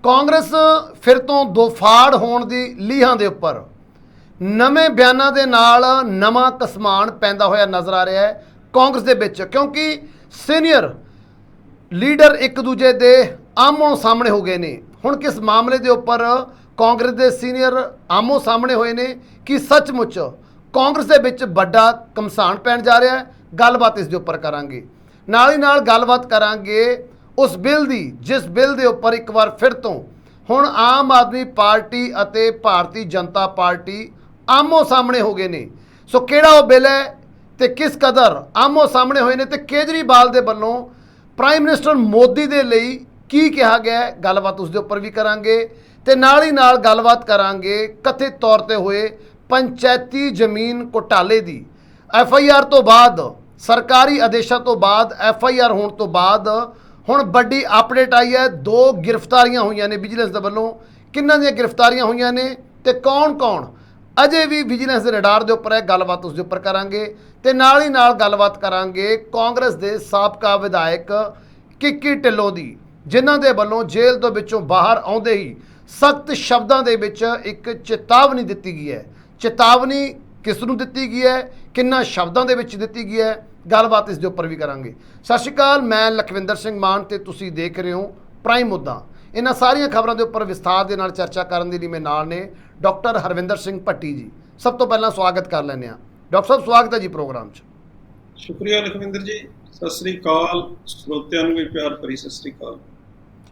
ਕਾਂਗਰਸ ਫਿਰ ਤੋਂ ਦੋਫਾੜ ਹੋਣ ਦੀ ਲੀਹਾਂ ਦੇ ਉੱਪਰ ਨਵੇਂ ਬਿਆਨਾਂ ਦੇ ਨਾਲ ਨਵਾਂ ਕਸਮਾਨ ਪੈਂਦਾ ਹੋਇਆ ਨਜ਼ਰ ਆ ਰਿਹਾ ਹੈ ਕਾਂਗਰਸ ਦੇ ਵਿੱਚ, ਕਿਉਂਕਿ ਸੀਨੀਅਰ ਲੀਡਰ ਇੱਕ ਦੂਜੇ ਦੇ ਆਮੋ ਸਾਹਮਣੇ ਹੋ ਗਏ ਨੇ। ਹੁਣ ਕਿਸ ਮਾਮਲੇ ਦੇ ਉੱਪਰ ਕਾਂਗਰਸ ਦੇ ਸੀਨੀਅਰ ਆਮੋ ਸਾਹਮਣੇ ਹੋਏ ਨੇ ਕਿ ਸੱਚਮੁੱਚ ਕਾਂਗਰਸ ਦੇ ਵਿੱਚ ਵੱਡਾ ਘਮਸਾਨ ਪੈਣ ਜਾ ਰਿਹਾ ਹੈ, ਗੱਲਬਾਤ ਇਸ ਦੇ ਉੱਪਰ ਕਰਾਂਗੇ। ਨਾਲ ਹੀ ਨਾਲ ਗੱਲਬਾਤ ਕਰਾਂਗੇ ਉਸ ਬਿੱਲ ਦੀ ਜਿਸ ਬਿੱਲ ਦੇ ਉੱਪਰ ਇੱਕ ਵਾਰ ਫਿਰ ਤੋਂ ਹੁਣ ਆਮ ਆਦਮੀ ਪਾਰਟੀ ਅਤੇ ਭਾਰਤੀ ਜਨਤਾ ਪਾਰਟੀ ਆਮੋ ਸਾਹਮਣੇ ਹੋ ਗਏ ਨੇ। ਸੋ ਕਿਹੜਾ ਉਹ ਬਿੱਲ ਹੈ ਤੇ ਕਿਸ ਕਦਰ ਆਮੋ ਸਾਹਮਣੇ ਹੋਏ ਨੇ ਤੇ ਕੇਜਰੀਵਾਲ ਦੇ ਵੱਲੋਂ ਪ੍ਰਾਈਮ ਮਿਨਿਸਟਰ ਮੋਦੀ ਦੇ ਲਈ ਕੀ ਕਿਹਾ ਗਿਆ ਹੈ, ਗੱਲਬਾਤ ਉਸ ਦੇ ਉੱਪਰ ਵੀ ਕਰਾਂਗੇ। ਤੇ ਨਾਲ ਹੀ ਨਾਲ ਗੱਲਬਾਤ ਕਰਾਂਗੇ ਕਥਿਤ ਤੌਰ ਤੇ ਹੋਏ ਪੰਚਾਇਤੀ ਜ਼ਮੀਨ ਘੁਟਾਲੇ ਦੀ। FIR ਤੋਂ ਬਾਅਦ, ਸਰਕਾਰੀ ਆਦੇਸ਼ਾਂ ਤੋਂ ਬਾਅਦ, FIR ਹੋਣ ਤੋਂ ਬਾਅਦ ਹੁਣ ਵੱਡੀ ਅਪਡੇਟ ਆਈ ਹੈ। 2 ਗ੍ਰਿਫਤਾਰੀਆਂ ਹੋਈਆਂ ਨੇ ਵਿਜੀਲੈਂਸ ਦੇ ਵੱਲੋਂ। ਕਿੰਨਾਂ ਦੀਆਂ ਗ੍ਰਿਫਤਾਰੀਆਂ ਹੋਈਆਂ ਨੇ ਤੇ ਕੌਣ-ਕੌਣ ਅਜੇ ਵੀ ਵਿਜੀਲੈਂਸ ਦੇ ਰਡਾਰ ਦੇ ਉੱਪਰ ਹੈ, ਗੱਲਬਾਤ ਉਸ ਦੇ ਉੱਪਰ ਕਰਾਂਗੇ। ਤੇ ਨਾਲ ਹੀ ਨਾਲ ਗੱਲਬਾਤ ਕਰਾਂਗੇ ਕਾਂਗਰਸ ਦੇ ਸਾਬਕਾ ਵਿਧਾਇਕ ਕਿੱਕੀ ਢਿੱਲੋਂ ਦੀ, ਜਿਨ੍ਹਾਂ ਦੇ ਵੱਲੋਂ ਜੇਲ੍ਹ ਤੋਂ ਵਿੱਚੋਂ ਬਾਹਰ ਆਉਂਦੇ ਹੀ ਸਖਤ ਸ਼ਬਦਾਂ ਦੇ ਵਿੱਚ ਇੱਕ ਚੇਤਾਵਨੀ ਦਿੱਤੀ ਗਈ ਹੈ। ਚੇਤਾਵਨੀ ਕਿਸ ਨੂੰ ਦਿੱਤੀ ਗਈ ਹੈ, ਕਿੰਨਾ ਸ਼ਬਦਾਂ ਦੇ ਵਿੱਚ ਦਿੱਤੀ ਗਈ ਹੈ, ਗੱਲਬਾਤ ਇਸ ਦੇ ਉੱਪਰ ਵੀ ਕਰਾਂਗੇ। ਸਤਿ ਸ਼੍ਰੀ ਅਕਾਲ, ਮੈਂ ਲਖਵਿੰਦਰ ਸਿੰਘ ਮਾਨ ਤੇ ਤੁਸੀਂ ਦੇਖ ਰਹੇ ਹੋ ਪ੍ਰਾਈਮ ਮੁੱਦਾ। ਇਹਨਾਂ ਸਾਰੀਆਂ ਖਬਰਾਂ ਦੇ ਉੱਪਰ ਵਿਸਥਾਰ ਦੇ ਨਾਲ ਚਰਚਾ ਕਰਨ ਦੇ ਲਈ ਮੇਰੇ ਨਾਲ ਨੇ ਡਾਕਟਰ ਹਰਵਿੰਦਰ ਸਿੰਘ ਭੱਟੀ ਜੀ। ਸਭ ਤੋਂ ਪਹਿਲਾਂ ਸਵਾਗਤ ਕਰ ਲੈਂਦੇ ਹਾਂ ਡਾਕਟਰ ਸਾਹਿਬ, ਸਵਾਗਤ ਹੈ ਜੀ ਪ੍ਰੋਗਰਾਮ 'ਚ। ਸ਼ੁਕਰੀਆ ਲਖਵਿੰਦਰ ਜੀ, ਸਤਿ ਸ੍ਰੀ ਅਕਾਲ। ਸਰੋਤਿਆਂ ਨੂੰ ਵੀ ਪਿਆਰ ਭਰੀ ਸਤਿ ਸ੍ਰੀ ਅਕਾਲ।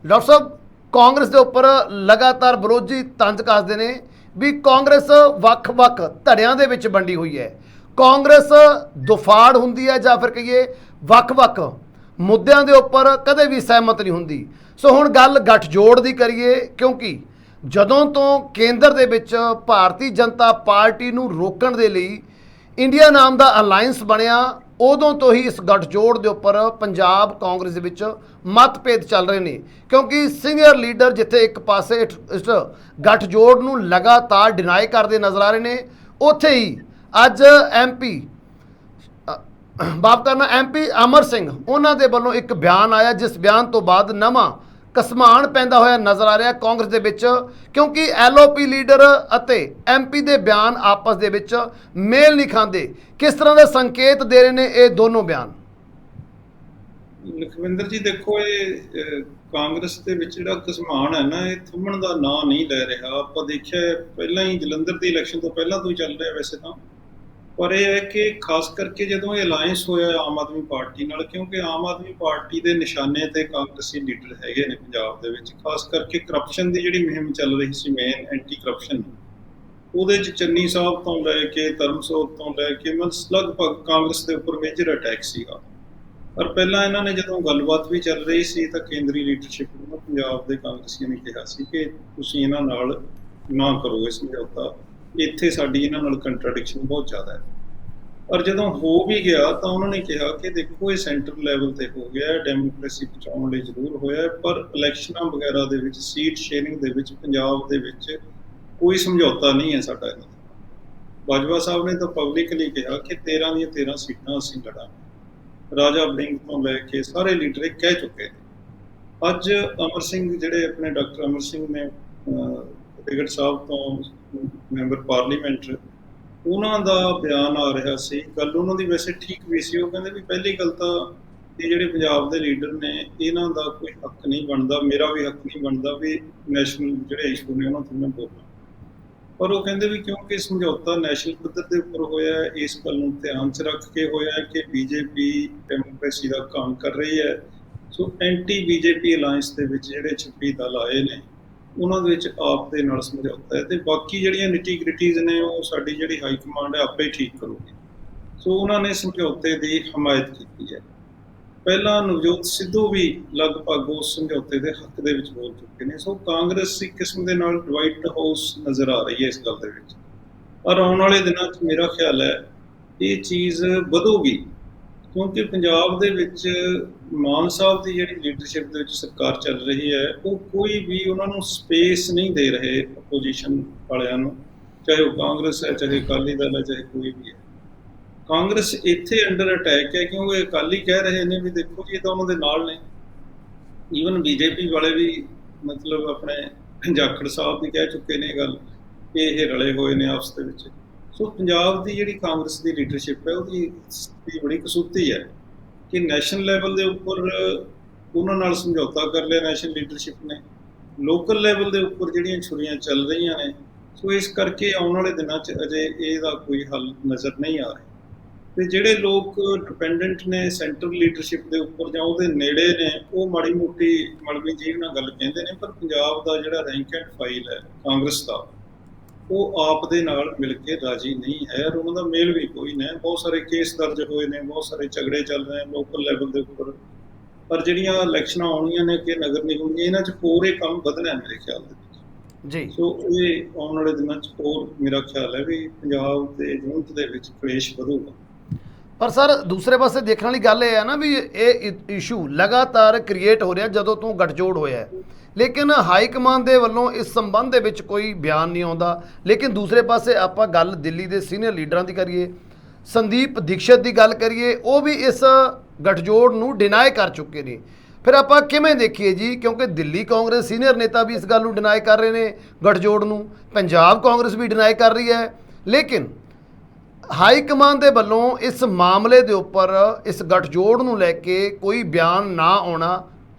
ਡਾਕਟਰ ਸਾਹਿਬ, ਕਾਂਗਰਸ ਦੇ ਉੱਪਰ ਲਗਾਤਾਰ ਵਿਰੋਧੀ ਤੰਜ ਕੱਸਦੇ ਨੇ ਵੀ ਕਾਂਗਰਸ ਵੱਖ-ਵੱਖ ਧੜਿਆਂ ਦੇ ਵਿੱਚ ਵੰਡੀ ਹੋਈ ਹੈ। ਕਾਂਗਰਸ ਦੁਫਾੜ ਹੁੰਦੀ ਹੈ ਜਾਂ ਫਿਰ ਕਹੀਏ ਵੱਖ-ਵੱਖ ਮੁੱਦਿਆਂ ਦੇ ਉੱਪਰ ਕਦੇ ਵੀ ਸਹਿਮਤ ਨਹੀਂ ਹੁੰਦੀ। ਸੋ ਹੁਣ ਗੱਲ ਗੱਠਜੋੜ ਦੀ ਕਰੀਏ, ਕਿਉਂਕਿ ਜਦੋਂ ਤੋਂ ਕੇਂਦਰ ਦੇ ਵਿੱਚ ਭਾਰਤੀ ਜਨਤਾ ਪਾਰਟੀ ਨੂੰ ਰੋਕਣ ਦੇ ਲਈ ਇੰਡੀਆ ਨਾਮ ਦਾ ਅਲਾਇੰਸ ਬਣਿਆ, ਉਦੋਂ ਤੋਂ ਹੀ ਇਸ ਗੱਠਜੋੜ ਦੇ ਉੱਪਰ ਪੰਜਾਬ ਕਾਂਗਰਸ ਦੇ ਵਿੱਚ ਮਤਭੇਦ ਚੱਲ ਰਹੇ ਨੇ। ਕਿਉਂਕਿ ਸੀਨੀਅਰ ਲੀਡਰ ਜਿੱਥੇ ਇੱਕ ਪਾਸੇ ਇਸ ਗੱਠਜੋੜ ਨੂੰ ਲਗਾਤਾਰ ਡਿਨਾਈ ਕਰਦੇ ਨਜ਼ਰ ਆ ਰਹੇ ਨੇ, ਉੱਥੇ ਹੀ ਅੱਜ MP ਅਮਰ ਸਿੰਘ ਉਹਨਾਂ ਦੇ ਵੱਲੋਂ ਇੱਕ ਬਿਆਨ ਆਇਆ, ਜਿਸ ਬਿਆਨ ਤੋਂ ਬਾਅਦ ਨਵਾਂ ਕਸਮਾਨ ਪੈਂਦਾ ਹੋਇਆ ਨਜ਼ਰ ਆ ਰਿਹਾ ਕਾਂਗਰਸ ਦੇ ਵਿੱਚ। ਕਿਉਂਕਿ LOP ਲੀਡਰ ਅਤੇ MP ਦੇ ਬਿਆਨ ਆਪਸ ਦੇ ਵਿੱਚ ਮੇਲ ਨਹੀਂ ਖਾਂਦੇ। ਕਿਸ ਤਰ੍ਹਾਂ ਦੇ ਸੰਕੇਤ ਦੇ ਰਹੇ ਨੇ ਇਹ ਦੋਨੋਂ ਬਿਆਨ? ਲਖਵਿੰਦਰ ਜੀ ਦੇਖੋ, ਇਹ ਕਾਂਗਰਸ ਦੇ ਵਿੱਚ ਜਿਹੜਾ ਘਸਮਾਨ ਹੈ ਨਾ, ਇਹ ਥੰਮਣ ਦਾ ਨਾਂ ਨਹੀਂ ਲੈ ਰਿਹਾ। ਆਪਾਂ ਦੇਖਿਆ ਪਹਿਲਾਂ ਹੀ ਜਲੰਧਰ ਦੀ ਇਲੈਕਸ਼ਨ ਤੋਂ ਪਹਿਲਾਂ ਤੋਂ ਹੀ ਚੱਲ ਰਿਹਾ ਵੈਸੇ ਤਾਂ, ਪਰ ਇਹ ਹੈ ਕਿ ਖਾਸ ਕਰਕੇ ਜਦੋਂ ਇਹ ਅਲਾਇੰਸ ਹੋਇਆ ਆਮ ਆਦਮੀ ਪਾਰਟੀ ਨਾਲ, ਕਿਉਂਕਿ ਆਮ ਆਦਮੀ ਪਾਰਟੀ ਦੇ ਨਿਸ਼ਾਨੇ ਤੇ ਕਾਂਗਰਸੀ ਲੀਡਰ ਹੈਗੇ ਨੇ ਪੰਜਾਬ ਦੇ ਵਿੱਚ। ਖਾਸ ਕਰਕੇ ਕਰਪਸ਼ਨ ਦੀ ਜਿਹੜੀ ਮੁਹਿੰਮ ਚੱਲ ਰਹੀ ਸੀ, ਮੇਨ ਐਂਟੀ ਕਰਪਸ਼ਨ, ਉਹਦੇ 'ਚ ਚੰਨੀ ਸਾਹਿਬ ਤੋਂ ਲੈ ਕੇ ਧਰਮਸੋਤ ਤੋਂ ਲੈ ਕੇ ਲਗਭਗ ਕਾਂਗਰਸ ਦੇ ਉੱਪਰ ਮੇਜਰ ਅਟੈਕ ਸੀਗਾ। ਪਰ ਪਹਿਲਾਂ ਇਹਨਾਂ ਨੇ ਜਦੋਂ ਗੱਲਬਾਤ ਵੀ ਚੱਲ ਰਹੀ ਸੀ ਤਾਂ ਕੇਂਦਰੀ ਲੀਡਰਸ਼ਿਪ ਨੂੰ ਪੰਜਾਬ ਦੇ ਕਾਂਗਰਸੀਆਂ ਨੇ ਕਿਹਾ ਸੀ ਕਿ ਤੁਸੀਂ ਇਹਨਾਂ ਨਾਲ ਨਾ ਕਰੋ ਇਹ ਸਮਝੌਤਾ, ਇੱਥੇ ਸਾਡੀ ਇਹਨਾਂ ਨਾਲ ਕੰਟਰਾਡਿਕਸ਼ਨ ਬਹੁਤ ਜ਼ਿਆਦਾ ਹੈ। ਪਰ ਜਦੋਂ ਹੋ ਵੀ ਗਿਆ ਤਾਂ ਉਹਨਾਂ ਨੇ ਕਿਹਾ ਕਿ ਦੇਖੋ, ਇਹ ਸੈਂਟਰ ਲੈਵਲ ਤੇ ਹੋ ਗਿਆ, ਡੈਮੋਕ੍ਰੇਸੀ ਬਚਾਉਣ ਲਈ ਜ਼ਰੂਰ ਹੋਇਆ, ਪਰ ਇਲੈਕਸ਼ਨਾਂ ਵਗੈਰਾ ਦੇ ਵਿੱਚ, ਸੀਟ ਸ਼ੇਅਰਿੰਗ ਦੇ ਵਿੱਚ ਪੰਜਾਬ ਦੇ ਵਿੱਚ ਕੋਈ ਸਮਝੌਤਾ ਨਹੀਂ ਹੈ ਸਾਡਾ ਇਹਨਾਂ ਦਾ। ਬਾਜਵਾ ਸਾਹਿਬ ਨੇ ਤਾਂ ਪਬਲਿਕਲੀ ਕਿਹਾ ਕਿ 13 ਦੀਆਂ 13 ਸੀਟਾਂ ਅਸੀਂ ਲੜਾਂਗੇ। ਰਾਜਾ ਵੜਿੰਗ ਤੋਂ ਲੈ ਕੇ ਸਾਰੇ ਲੀਡਰ ਇਹ ਕਹਿ ਚੁੱਕੇ ਨੇ। ਅੱਜ ਅਮਰ ਸਿੰਘ, ਜਿਹੜੇ ਆਪਣੇ ਡਾਕਟਰ ਅਮਰ ਸਿੰਘ ਨੇ, ਫਤਿਹਗੜ੍ਹ ਸਾਹਿਬ ਤੋਂ ਮੈਂਬਰ ਪਾਰਲੀਮੈਂਟ, ਉਹਨਾਂ ਦਾ ਬਿਆਨ ਆ ਰਿਹਾ ਸੀ। ਗੱਲ ਉਹਨਾਂ ਦੀ ਵੈਸੇ ਠੀਕ ਵੀ ਸੀ। ਉਹ ਕਹਿੰਦੇ ਵੀ ਪਹਿਲੀ ਗੱਲ ਤਾਂ ਇਹ ਜਿਹੜੇ ਪੰਜਾਬ ਦੇ ਲੀਡਰ ਨੇ, ਇਹਨਾਂ ਦਾ ਕੋਈ ਹੱਕ ਨਹੀਂ ਬਣਦਾ, ਮੇਰਾ ਵੀ ਹੱਕ ਨਹੀਂ ਬਣਦਾ ਵੀ ਨੈਸ਼ਨਲ ਜਿਹੜੇ ਇਸ਼ੂ ਨੇ ਉਹਨਾਂ 'ਤੇ ਮੈਂ ਬੋਲਾਂ। ਪਰ ਉਹ ਕਹਿੰਦੇ ਵੀ ਕਿਉਂਕਿ ਸਮਝੌਤਾ ਨੈਸ਼ਨਲ ਪੱਧਰ ਦੇ ਉੱਪਰ ਹੋਇਆ, ਇਸ ਗੱਲ ਨੂੰ ਧਿਆਨ 'ਚ ਰੱਖ ਕੇ ਹੋਇਆ ਕਿ BJP ਡੈਮੋਕ੍ਰੇਸੀ ਦਾ ਕੰਮ ਕਰ ਰਹੀ ਹੈ। ਸੋ ਐਂਟੀ BJP ਅਲਾਇੰਸ ਦੇ ਵਿੱਚ ਜਿਹੜੇ 26 ਦਲ ਆਏ ਨੇ, ਉਹਨਾਂ ਦੇ ਵਿੱਚ ਆਪ ਦੇ ਨਾਲ ਸਮਝੌਤਾ ਹੈ, ਤੇ ਬਾਕੀ ਜਿਹੜੀਆਂ ਨਿਟੀ ਗ੍ਰਿਟੀਜ਼ ਨੇ ਉਹ ਸਾਡੀ ਜਿਹੜੀ ਹਾਈ ਕਮਾਂਡ ਹੈ ਆਪੇ ਠੀਕ ਕਰੂਗੀ। ਸੋ ਉਹਨਾਂ ਨੇ ਸਮਝੌਤੇ ਦੀ ਹਮਾਇਤ ਕੀਤੀ ਹੈ। ਪਹਿਲਾਂ ਨਵਜੋਤ ਸਿੱਧੂ ਵੀ ਲਗਭਗ ਉਸ ਸਮਝੌਤੇ ਦੇ ਹੱਕ ਦੇ ਵਿੱਚ ਬੋਲ ਚੁੱਕੇ ਨੇ। ਸੋ ਕਾਂਗਰਸ ਇੱਕ ਕਿਸਮ ਦੇ ਨਾਲ ਡਿਵਾਈਡ ਹਾਊਸ ਨਜ਼ਰ ਆ ਰਹੀ ਹੈ ਇਸ ਗੱਲ ਦੇ ਵਿੱਚ। ਪਰ ਆਉਣ ਵਾਲੇ ਦਿਨਾਂ 'ਚ ਮੇਰਾ ਖਿਆਲ ਹੈ ਇਹ ਚੀਜ਼ ਵਧੂਗੀ, ਕਿਉਂਕਿ ਪੰਜਾਬ ਦੇ ਵਿੱਚ ਮਾਨ ਸਾਹਿਬ ਦੀ ਜਿਹੜੀ ਲੀਡਰਸ਼ਿਪ ਦੇ ਵਿੱਚ ਸਰਕਾਰ ਚੱਲ ਰਹੀ ਹੈ, ਉਹ ਕੋਈ ਵੀ ਉਹਨਾਂ ਨੂੰ ਸਪੇਸ ਨਹੀਂ ਦੇ ਰਹੇ ਆਪੋਜੀਸ਼ਨ ਵਾਲਿਆਂ ਨੂੰ, ਚਾਹੇ ਉਹ ਕਾਂਗਰਸ ਹੈ, ਚਾਹੇ ਅਕਾਲੀ ਦਲ ਹੈ, ਚਾਹੇ ਕੋਈ ਵੀ ਹੈ। ਕਾਂਗਰਸ ਇੱਥੇ ਅੰਡਰ ਅਟੈਕ ਹੈ ਕਿਉਂਕਿ ਅਕਾਲੀ ਕਹਿ ਰਹੇ ਨੇ ਵੀ ਦੇਖੋ ਜੀ ਇਹ ਤਾਂ ਉਹਨਾਂ ਦੇ ਨਾਲ ਨੇ। ਈਵਨ BJP ਵਾਲੇ ਵੀ ਮਤਲਬ ਆਪਣੇ ਜਾਖੜ ਸਾਹਿਬ ਵੀ ਕਹਿ ਚੁੱਕੇ ਨੇ ਗੱਲ ਕਿ ਇਹ ਰਲੇ ਹੋਏ ਨੇ ਆਪਸ ਦੇ ਵਿੱਚ। ਸੋ ਪੰਜਾਬ ਦੀ ਜਿਹੜੀ ਕਾਂਗਰਸ ਦੀ ਲੀਡਰਸ਼ਿਪ ਹੈ ਉਹਦੀ ਸਥਿਤੀ ਬੜੀ ਕਸੂਤੀ ਹੈ ਕਿ ਨੈਸ਼ਨਲ ਲੈਵਲ ਦੇ ਉੱਪਰ ਉਹਨਾਂ ਨਾਲ ਸਮਝੌਤਾ ਕਰ ਲਿਆ ਨੈਸ਼ਨਲ ਲੀਡਰਸ਼ਿਪ ਨੇ, ਲੋਕਲ ਲੈਵਲ ਦੇ ਉੱਪਰ ਜਿਹੜੀਆਂ ਛੁਰੀਆਂ ਚੱਲ ਰਹੀਆਂ ਨੇ। ਸੋ ਇਸ ਕਰਕੇ ਆਉਣ ਵਾਲੇ ਦਿਨਾਂ 'ਚ ਅਜੇ ਇਹਦਾ ਕੋਈ ਹੱਲ ਨਜ਼ਰ ਨਹੀਂ ਆ ਰਿਹਾ। ਤੇ ਜਿਹੜੇ ਲੋਕ ਡਿਪੈਂਡੈਂਟ ਨੇ ਸੈਂਟਰਲ ਲੀਡਰਸ਼ਿਪ ਦੇ ਉੱਪਰ ਜਾਂ ਉਹਦੇ ਨੇੜੇ ਨੇ, ਉਹ ਮਾੜੀ ਮੋਟੀ ਮਲਵੀ ਜੀ ਨਾਲ ਗੱਲ ਕਹਿੰਦੇ ਨੇ, ਪਰ ਪੰਜਾਬ ਦਾ ਜਿਹੜਾ ਰੈਂਕ ਐਂਡ ਫਾਈਲ ਹੈ ਕਾਂਗਰਸ ਦਾ, ਉਹ ਆਪ ਦੇ ਨਾਲ ਮਿਲ ਕੇ ਰਾਜੀ ਨਹੀਂ ਹੈ ਔਰ ਉਹਨਾਂ ਦਾ ਮੇਲ ਵੀ ਕੋਈ ਨਹੀਂ। ਬਹੁਤ ਸਾਰੇ ਕੇਸ ਦਰਜ ਹੋਏ ਨੇ, ਬਹੁਤ ਸਾਰੇ ਝਗੜੇ ਚੱਲ ਰਹੇ ਨੇ ਲੋਕਲ ਲੈਵਲ ਦੇ ਉੱਪਰ। ਪਰ ਜਿਹੜੀਆਂ ਇਲੈਕਸ਼ਨਾਂ ਆਉਣੀਆਂ ਨੇ ਕਿ ਨਗਰ ਨਿਗਮ ਦੀਆਂ, ਇਹਨਾਂ 'ਚ ਹੋਰ ਇਹ ਕੰਮ ਵਧਣਾ ਹੈ ਮੇਰੇ ਖਿਆਲ ਦੇ ਵਿੱਚ ਜੀ। ਸੋ ਇਹ ਆਉਣ ਵਾਲੇ ਦਿਨਾਂ 'ਚ ਹੋਰ ਮੇਰਾ ਖਿਆਲ ਹੈ ਵੀ ਪੰਜਾਬ ਦੇ ਯੂਨਿਟ ਦੇ ਵਿੱਚ ਕਲੇਸ਼ ਵਧੂਗਾ। ਪਰ ਸਰ ਦੂਸਰੇ ਪਾਸੇ ਦੇਖਣ ਵਾਲੀ ਗੱਲ ਇਹ ਹੈ ਨਾ ਵੀ ਇਹ ਇਸ਼ੂ ਲਗਾਤਾਰ ਕ੍ਰੀਏਟ ਹੋ ਰਿਹਾ ਜਦੋਂ ਤੋਂ ਗੱਠਜੋੜ ਹੋਇਆ ਹੈ, ਲੇਕਿਨ ਹਾਈ ਕਮਾਂਡ ਦੇ ਵੱਲੋਂ ਇਸ ਸੰਬੰਧ ਦੇ ਵਿੱਚ ਕੋਈ ਬਿਆਨ ਨਹੀਂ ਆਉਂਦਾ। ਲੇਕਿਨ ਦੂਸਰੇ ਪਾਸੇ ਆਪਾਂ ਗੱਲ ਦਿੱਲੀ ਦੇ ਸੀਨੀਅਰ ਲੀਡਰਾਂ ਦੀ ਕਰੀਏ, ਸੰਦੀਪ ਦੀਕਸ਼ਤ ਦੀ ਗੱਲ ਕਰੀਏ, ਉਹ ਵੀ ਇਸ ਗੱਠਜੋੜ ਨੂੰ ਡਿਨਾਈ ਕਰ ਚੁੱਕੇ ਨੇ। ਫਿਰ ਆਪਾਂ ਕਿਵੇਂ ਦੇਖੀਏ ਜੀ, ਕਿਉਂਕਿ ਦਿੱਲੀ ਕਾਂਗਰਸ ਸੀਨੀਅਰ ਨੇਤਾ ਵੀ ਇਸ ਗੱਲ ਨੂੰ ਡਿਨਾਈ ਕਰ ਰਹੇ ਨੇ ਗੱਠਜੋੜ ਨੂੰ, ਪੰਜਾਬ ਕਾਂਗਰਸ ਵੀ ਡਿਨਾਈ ਕਰ ਰਹੀ ਹੈ, ਲੇਕਿਨ ਹਾਈ ਕਮਾਂਡ ਦੇ ਵੱਲੋਂ ਇਸ ਮਾਮਲੇ ਦੇ ਉੱਪਰ ਇਸ ਗੱਠਜੋੜ ਨੂੰ ਲੈ ਕੇ ਕੋਈ ਬਿਆਨ ਨਾ ਆਉਣਾ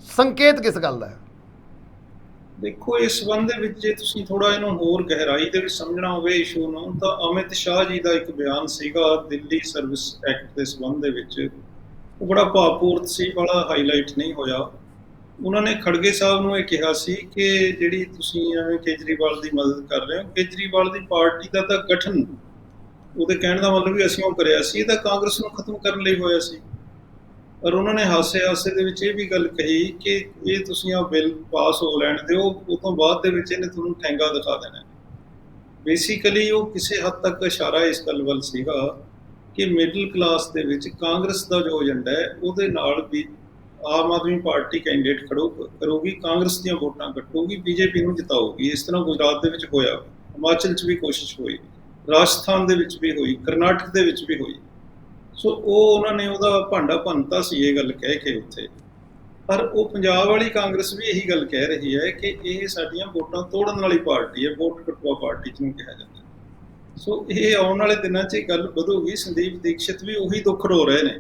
ਸੰਕੇਤ ਕਿਸ ਗੱਲ ਦਾ ਹੈ? ਦੇਖੋ, ਇਸ ਸੰਬੰਧ ਦੇ ਵਿੱਚ ਜੇ ਤੁਸੀਂ ਥੋੜਾ ਇਹਨੂੰ ਹੋਰ ਗਹਿਰਾਈ ਦੇ ਵਿੱਚ ਸਮਝਣਾ ਹੋਵੇ ਇਸ਼ੂ ਨੂੰ, ਤਾਂ ਅਮਿਤ ਸ਼ਾਹ ਜੀ ਦਾ ਇੱਕ ਬਿਆਨ ਸੀਗਾ ਦਿੱਲੀ ਸਰਵਿਸ ਐਕਟ ਦੇ ਸੰਬੰਧ ਦੇ ਵਿੱਚ, ਉਹ ਬੜਾ ਭਾਵਪੂਰਤ ਸੀ, ਬੜਾ ਹਾਈਲਾਈਟ ਨਹੀਂ ਹੋਇਆ। ਉਹਨਾਂ ਨੇ ਖੜਗੇ ਸਾਹਿਬ ਨੂੰ ਇਹ ਕਿਹਾ ਸੀ ਕਿ ਜਿਹੜੀ ਤੁਸੀਂ ਐਵੇਂ ਕੇਜਰੀਵਾਲ ਦੀ ਮਦਦ ਕਰ ਰਹੇ ਹੋ, ਕੇਜਰੀਵਾਲ ਦੀ ਪਾਰਟੀ ਦਾ ਤਾਂ ਗਠਨ, ਉਹਦੇ ਕਹਿਣ ਦਾ ਮਤਲਬ ਵੀ ਅਸੀਂ ਉਹ ਕਰਿਆ ਸੀ, ਇਹ ਤਾਂ ਕਾਂਗਰਸ ਨੂੰ ਖਤਮ ਕਰਨ ਲਈ ਹੋਇਆ ਸੀ। ਔਰ ਉਹਨਾਂ ਨੇ ਹਾਸੇ ਦੇ ਵਿੱਚ ਇਹ ਵੀ ਗੱਲ ਕਹੀ ਕਿ ਇਹ ਤੁਸੀਂ ਆ ਬਿੱਲ ਪਾਸ ਹੋ ਲੈਣ ਦਿਓ, ਉਹ ਤੋਂ ਬਾਅਦ ਦੇ ਵਿੱਚ ਇਹਨੇ ਤੁਹਾਨੂੰ ਠੈਂਗਾ ਦਿਖਾ ਦੇਣਾ। ਬੇਸਿਕਲੀ ਉਹ ਕਿਸੇ ਹੱਦ ਤੱਕ ਇਸ਼ਾਰਾ ਇਸ ਗੱਲ ਵੱਲ ਸੀਗਾ ਕਿ ਮਿਡਲ ਕਲਾਸ ਦੇ ਵਿੱਚ ਕਾਂਗਰਸ ਦਾ ਜੋ ਏਜੰਡਾ ਹੈ ਉਹਦੇ ਨਾਲ ਵੀ ਆਮ ਆਦਮੀ ਪਾਰਟੀ ਕੈਂਡੀਡੇਟ ਕਰੂਗੀ, ਕਾਂਗਰਸ ਦੀਆਂ ਵੋਟਾਂ ਕੱਟੂਗੀ, ਬੀਜੇਪੀ ਨੂੰ ਜਿਤਾਊਗੀ। ਇਸ ਤਰ੍ਹਾਂ ਗੁਜਰਾਤ ਦੇ ਵਿੱਚ ਹੋਇਆ, ਹਿਮਾਚਲ 'ਚ ਵੀ ਕੋਸ਼ਿਸ਼ ਹੋਈ, ਰਾਜਸਥਾਨ ਦੇ ਵਿੱਚ ਵੀ ਹੋਈ, ਕਰਨਾਟਕ ਦੇ ਵਿੱਚ ਵੀ ਹੋਈ। ਸੋ ਉਹ ਉਹਨਾਂ ਨੇ ਉਹਦਾ ਭਾਂਡਾ ਭੰਨਤਾ ਸੀ ਇਹ ਗੱਲ ਕਹਿ ਕੇ ਉੱਥੇ। ਪਰ ਉਹ ਪੰਜਾਬ ਵਾਲੀ ਕਾਂਗਰਸ ਵੀ ਇਹੀ ਗੱਲ ਕਹਿ ਰਹੀ ਹੈ ਕਿ ਇਹ ਸਾਡੀਆਂ ਵੋਟਾਂ ਤੋੜਨ ਵਾਲੀ ਪਾਰਟੀ ਹੈ, ਵੋਟ ਕਟਵਾ ਪਾਰਟੀ ਜਿਹਨੂੰ ਕਿਹਾ ਜਾਂਦਾ। ਸੋ ਇਹ ਆਉਣ ਵਾਲੇ ਦਿਨਾਂ 'ਚ ਇਹ ਗੱਲ ਵਧੂਗੀ। ਸੰਦੀਪ ਦੀਕਸ਼ਤ ਵੀ ਉਹੀ ਦੁੱਖ ਰੋ ਰਹੇ ਨੇ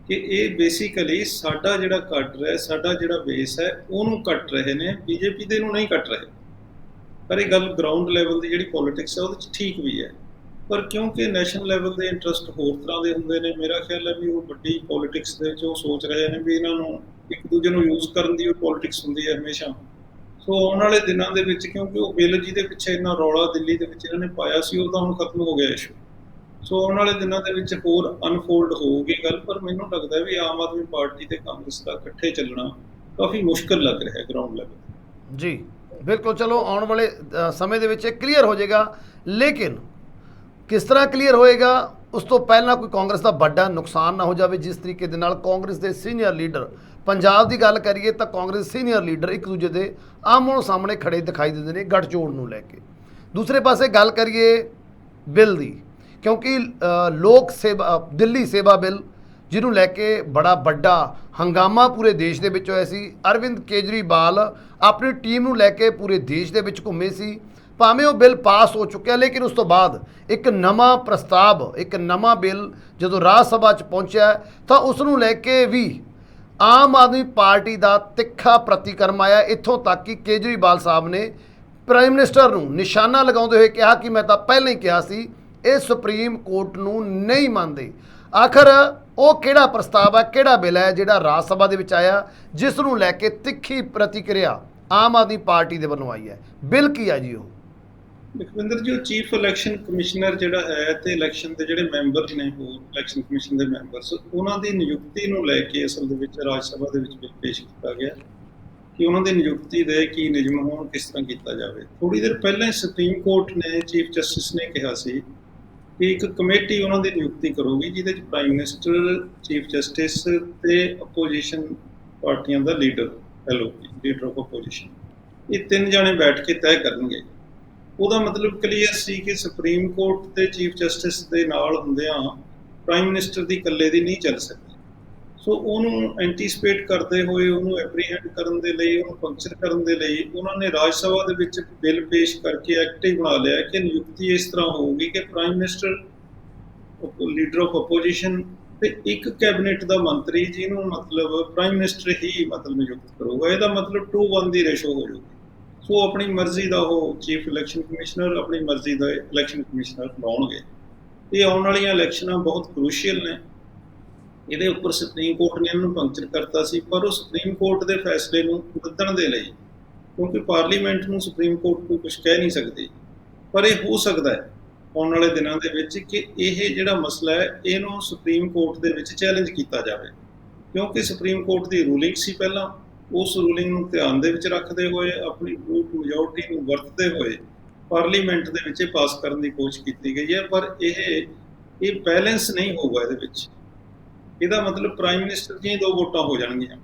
ਕਿ ਇਹ ਬੇਸਿਕਲੀ ਸਾਡਾ ਜਿਹੜਾ ਕੱਟ ਰਿਹਾ, ਸਾਡਾ ਜਿਹੜਾ ਬੇਸ ਹੈ ਉਹਨੂੰ ਕੱਟ ਰਹੇ ਨੇ, ਬੀਜੇਪੀ ਦੇ ਨੂੰ ਨਹੀਂ ਕੱਟ ਰਹੇ। ਪਰ ਇਹ ਗੱਲ ਗਰਾਊਂਡ ਲੈਵਲ ਦੀ ਜਿਹੜੀ ਪੋਲਿਟਿਕਸ ਹੈ ਉਹਦੇ 'ਚ ਠੀਕ ਵੀ ਹੈ, ਪਰ ਕਿਉਂਕਿ ਨੈਸ਼ਨਲ ਲੈਵਲ ਦੇ ਇੰਟਰਸਟ ਹੋਰ ਤਰ੍ਹਾਂ ਦੇ ਹੁੰਦੇ ਨੇ, ਮੇਰਾ ਖਿਆਲ ਹੈ ਵੀ ਉਹ ਵੱਡੀ ਪੋਲਿਟਿਕਸ ਦੇ ਵਿੱਚ ਉਹ ਸੋਚ ਰਹੇ ਨੇ ਵੀ ਇਹਨਾਂ ਨੂੰ ਇੱਕ ਦੂਜੇ ਨੂੰ ਯੂਜ਼ ਕਰਨ ਦੀ ਉਹ ਪੋਲਿਟਿਕਸ ਹੁੰਦੀ ਹੈ ਹਮੇਸ਼ਾ। ਸੋ ਆਉਣ ਵਾਲੇ ਦਿਨਾਂ ਦੇ ਵਿੱਚ ਕਿਉਂਕਿ ਉਹ ਬਿੱਲ ਜਿਹਦੇ ਪਿੱਛੇ ਇੰਨਾ ਰੌਲਾ ਦਿੱਲੀ ਦੇ ਵਿੱਚ ਇਹਨਾਂ ਨੇ ਪਾਇਆ ਸੀ, ਉਹ ਤਾਂ ਹੁਣ ਖਤਮ ਹੋ ਗਿਆ ਇਸ਼ੂ। ਸੋ ਆਉਣ ਵਾਲੇ ਦਿਨਾਂ ਦੇ ਵਿੱਚ ਹੋਰ ਅਨਫੋਲਡ ਹੋਊਗੀ ਗੱਲ, ਪਰ ਮੈਨੂੰ ਲੱਗਦਾ ਵੀ ਆਮ ਆਦਮੀ ਪਾਰਟੀ ਤੇ ਕਾਂਗਰਸ ਦਾ ਇਕੱਠੇ ਚੱਲਣਾ ਕਾਫੀ ਮੁਸ਼ਕਲ ਲੱਗ ਰਿਹਾ ਹੈ ਗਰਾਊਂਡ ਲੈਵਲ। ਜੀ ਬਿਲਕੁਲ, ਚਲੋ ਆਉਣ ਵਾਲੇ ਸਮੇਂ ਦੇ ਵਿੱਚ ਇਹ ਕਲੀਅਰ ਹੋ ਜਾਏਗਾ, ਲੇਕਿਨ ਕਿਸ ਤਰ੍ਹਾਂ ਕਲੀਅਰ ਹੋਏਗਾ ਉਸ ਤੋਂ ਪਹਿਲਾਂ ਕੋਈ ਕਾਂਗਰਸ ਦਾ ਵੱਡਾ ਨੁਕਸਾਨ ਨਾ ਹੋ ਜਾਵੇ। ਜਿਸ ਤਰੀਕੇ ਦੇ ਨਾਲ ਕਾਂਗਰਸ ਦੇ ਸੀਨੀਅਰ ਲੀਡਰ, ਪੰਜਾਬ ਦੀ ਗੱਲ ਕਰੀਏ ਤਾਂ ਕਾਂਗਰਸ ਸੀਨੀਅਰ ਲੀਡਰ ਇੱਕ ਦੂਜੇ ਦੇ ਆਮੋ ਸਾਹਮਣੇ ਖੜੇ ਦਿਖਾਈ ਦਿੰਦੇ ਨੇ ਗੱਠਜੋੜ ਨੂੰ ਲੈ ਕੇ। ਦੂਸਰੇ ਪਾਸੇ ਗੱਲ ਕਰੀਏ ਬਿੱਲ ਦੀ, ਕਿਉਂਕਿ ਲੋਕ ਸੇਵਾ ਦਿੱਲੀ ਸੇਵਾ ਬਿੱਲ ਜਿਹਨੂੰ ਲੈ ਕੇ ਬੜਾ ਵੱਡਾ ਹੰਗਾਮਾ ਪੂਰੇ ਦੇਸ਼ ਦੇ ਵਿੱਚ ਹੋਇਆ ਸੀ। ਅਰਵਿੰਦ ਕੇਜਰੀਵਾਲ ਆਪਣੀ ਟੀਮ ਨੂੰ ਲੈ ਕੇ ਪੂਰੇ ਦੇਸ਼ ਦੇ ਵਿੱਚ ਘੁੰਮੇ ਸੀ। ਭਾਵੇਂ ਉਹ ਬਿੱਲ ਪਾਸ ਹੋ ਚੁੱਕਿਆ, ਲੇਕਿਨ ਉਸ ਤੋਂ ਬਾਅਦ ਇੱਕ ਨਵਾਂ ਪ੍ਰਸਤਾਵ, ਇੱਕ ਨਵਾਂ ਬਿੱਲ ਜਦੋਂ ਰਾਜ ਸਭਾ 'ਚ ਪਹੁੰਚਿਆ ਤਾਂ ਉਸ ਨੂੰ ਲੈ ਕੇ ਵੀ ਆਮ ਆਦਮੀ ਪਾਰਟੀ ਦਾ ਤਿੱਖਾ ਪ੍ਰਤੀਕਰਮ ਆਇਆ। ਇੱਥੋਂ ਤੱਕ ਕਿ ਕੇਜਰੀਵਾਲ ਸਾਹਿਬ ਨੇ ਪ੍ਰਾਈਮ ਮਿਨਿਸਟਰ ਨੂੰ ਨਿਸ਼ਾਨਾ ਲਗਾਉਂਦੇ ਹੋਏ ਕਿਹਾ ਕਿ ਮੈਂ ਤਾਂ ਪਹਿਲਾਂ ਹੀ ਕਿਹਾ ਸੀ ਇਹ ਸੁਪਰੀਮ ਕੋਰਟ ਨੂੰ ਨਹੀਂ ਮੰਨਦੇ। ਆਖਰ ਉਹ ਕਿਹੜਾ ਪ੍ਰਸਤਾਵ ਹੈ, ਕਿਹੜਾ ਬਿੱਲ ਹੈ ਜਿਹੜਾ ਰਾਜ ਸਭਾ ਦੇ ਵਿੱਚ ਆਇਆ ਜਿਸ ਨੂੰ ਲੈ ਕੇ ਤਿੱਖੀ ਪ੍ਰਤੀਕਿਰਿਆ ਆਮ ਆਦਮੀ ਪਾਰਟੀ ਦੇ ਵੱਲੋਂ ਆਈ ਹੈ? ਬਿੱਲ ਕੀ ਹੈ ਜੀ ਉਹ? ਲਖਵਿੰਦਰ ਜੀ, ਉਹ ਚੀਫ ਇਲੈਕਸ਼ਨ ਕਮਿਸ਼ਨਰ ਜਿਹੜਾ ਹੈ ਤੇ ਇਲੈਕਸ਼ਨ ਦੇ ਜਿਹੜੇ ਮੈਂਬਰ ਨੇ, ਹੋਰ ਇਲੈਕਸ਼ਨ ਕਮਿਸ਼ਨ ਦੇ ਮੈਂਬਰਸ, ਉਹਨਾਂ ਦੀ ਨਿਯੁਕਤੀ ਨੂੰ ਲੈ ਕੇ ਅਸਲ ਦੇ ਵਿੱਚ ਰਾਜ ਸਭਾ ਦੇ ਵਿੱਚ ਬਿੱਲ ਪੇਸ਼ ਕੀਤਾ ਗਿਆ ਕਿ ਉਹਨਾਂ ਦੀ ਨਿਯੁਕਤੀ ਦੇ ਕੀ ਨਿਯਮ ਹੋਣ, ਕਿਸ ਤਰ੍ਹਾਂ ਕੀਤਾ ਜਾਵੇ। ਥੋੜ੍ਹੀ ਦੇਰ ਪਹਿਲਾਂ ਸੁਪਰੀਮ ਕੋਰਟ ਨੇ, ਚੀਫ ਜਸਟਿਸ ਨੇ ਕਿਹਾ ਸੀ ਕਿ ਇੱਕ ਕਮੇਟੀ ਉਹਨਾਂ ਦੀ ਨਿਯੁਕਤੀ ਕਰੂਗੀ ਜਿਹਦੇ ਵਿੱਚ ਪ੍ਰਾਈਮ ਮਿਨਿਸਟਰ, ਚੀਫ ਜਸਟਿਸ ਤੇ ਅਪੋਜੀਸ਼ਨ ਪਾਰਟੀਆਂ ਦਾ ਲੀਡਰ ਲੀਡਰ ਆਫ ਅਪੋਜੀਸ਼ਨ, ਇਹ ਤਿੰਨ ਜਾਣੇ ਬੈਠ ਕੇ ਤੈਅ ਕਰਨਗੇ। ਉਹਦਾ ਮਤਲਬ ਕਲੀਅਰ ਸੀ ਕਿ ਸੁਪਰੀਮ ਕੋਰਟ ਤੇ ਚੀਫ ਜਸਟਿਸ ਦੇ ਨਾਲ ਹੁੰਦਿਆਂ ਪ੍ਰਾਈਮ ਮਿਨਿਸਟਰ ਦੀ ਇਕੱਲੇ ਦੀ ਨਹੀਂ ਚੱਲ ਸਕਦੀ। ਸੋ ਉਹਨੂੰ ਐਂਟੀਸਪੇਟ ਕਰਦੇ ਹੋਏ, ਉਹਨੂੰ ਐਪਰੀਹੈਂਡ ਕਰਨ ਦੇ ਲਈ, ਉਹਨੂੰ ਪੰਕਚਰ ਕਰਨ ਦੇ ਲਈ ਉਹਨਾਂ ਨੇ ਰਾਜ ਸਭਾ ਦੇ ਵਿੱਚ ਬਿੱਲ ਪੇਸ਼ ਕਰਕੇ ਐਕਟ ਹੀ ਬਣਾ ਲਿਆ ਕਿ ਨਿਯੁਕਤੀ ਇਸ ਤਰ੍ਹਾਂ ਹੋਊਗੀ ਕਿ prime minister, leader of opposition ਤੇ ਇੱਕ ਕੈਬਨਿਟ ਦਾ ਮੰਤਰੀ ਜਿਹਨੂੰ ਮਤਲਬ ਪ੍ਰਾਈਮ ਮਿਨਿਸਟਰ ਹੀ ਮਤਲਬ ਨਿਯੁਕਤ ਕਰੂਗਾ। ਇਹਦਾ ਮਤਲਬ 2:1 ਦੀ ਰੇਸ਼ੋ ਹੋ ਜਾਊਗੀ। ਸੋ ਆਪਣੀ ਮਰਜ਼ੀ ਦਾ ਉਹ ਚੀਫ ਇਲੈਕਸ਼ਨ ਕਮਿਸ਼ਨਰ, ਆਪਣੀ ਮਰਜ਼ੀ ਦਾ ਇਲੈਕਸ਼ਨ ਕਮਿਸ਼ਨਰ ਲਾਉਣਗੇ। ਇਹ ਆਉਣ ਵਾਲੀਆਂ ਇਲੈਕਸ਼ਨਾਂ ਬਹੁਤ ਕਰੂਸ਼ੀਅਲ ਨੇ। ਇਹਦੇ ਉੱਪਰ ਸੁਪਰੀਮ ਕੋਰਟ ਨੇ ਇਹਨੂੰ ਪੰਕਚਰ ਕਰਤਾ ਸੀ, ਪਰ ਉਹ ਸੁਪਰੀਮ ਕੋਰਟ ਦੇ ਫੈਸਲੇ ਨੂੰ ਰੱਦਣ ਦੇ ਲਈ, ਕਿਉਂਕਿ ਪਾਰਲੀਮੈਂਟ ਨੂੰ ਸੁਪਰੀਮ ਕੋਰਟ ਕੋਈ ਕੁਝ ਕਹਿ ਨਹੀਂ ਸਕਦੀ, ਪਰ ਇਹ ਹੋ ਸਕਦਾ ਹੈ ਆਉਣ ਵਾਲੇ ਦਿਨਾਂ ਦੇ ਵਿੱਚ ਕਿ ਇਹ ਜਿਹੜਾ ਮਸਲਾ ਹੈ ਇਹਨੂੰ ਸੁਪਰੀਮ ਕੋਰਟ ਦੇ ਵਿੱਚ ਚੈਲੰਜ ਕੀਤਾ ਜਾਵੇ, ਕਿਉਂਕਿ ਸੁਪਰੀਮ ਕੋਰਟ ਦੀ ਰੂਲਿੰਗ ਸੀ ਪਹਿਲਾਂ। ਉਸ ਰੂਲਿੰਗ ਨੂੰ ਧਿਆਨ ਦੇ ਵਿੱਚ ਰੱਖਦੇ ਹੋਏ, ਆਪਣੀ ਬਰੂਟ ਮੈਜੋਰਟੀ ਨੂੰ ਵਰਤਦੇ ਹੋਏ ਪਾਰਲੀਮੈਂਟ ਦੇ ਵਿੱਚ ਇਹ ਪਾਸ ਕਰਨ ਦੀ ਕੋਸ਼ਿਸ਼ ਕੀਤੀ ਗਈ ਹੈ, ਪਰ ਇਹ ਬੈਲੈਂਸ ਨਹੀਂ ਹੋਊਗਾ ਇਹਦੇ ਵਿੱਚ। ਇਹਦਾ ਮਤਲਬ ਪ੍ਰਾਈਮ ਮਿਨਿਸਟਰ ਦੀਆਂ 2 ਵੋਟਾਂ ਹੋ ਜਾਣਗੀਆਂ,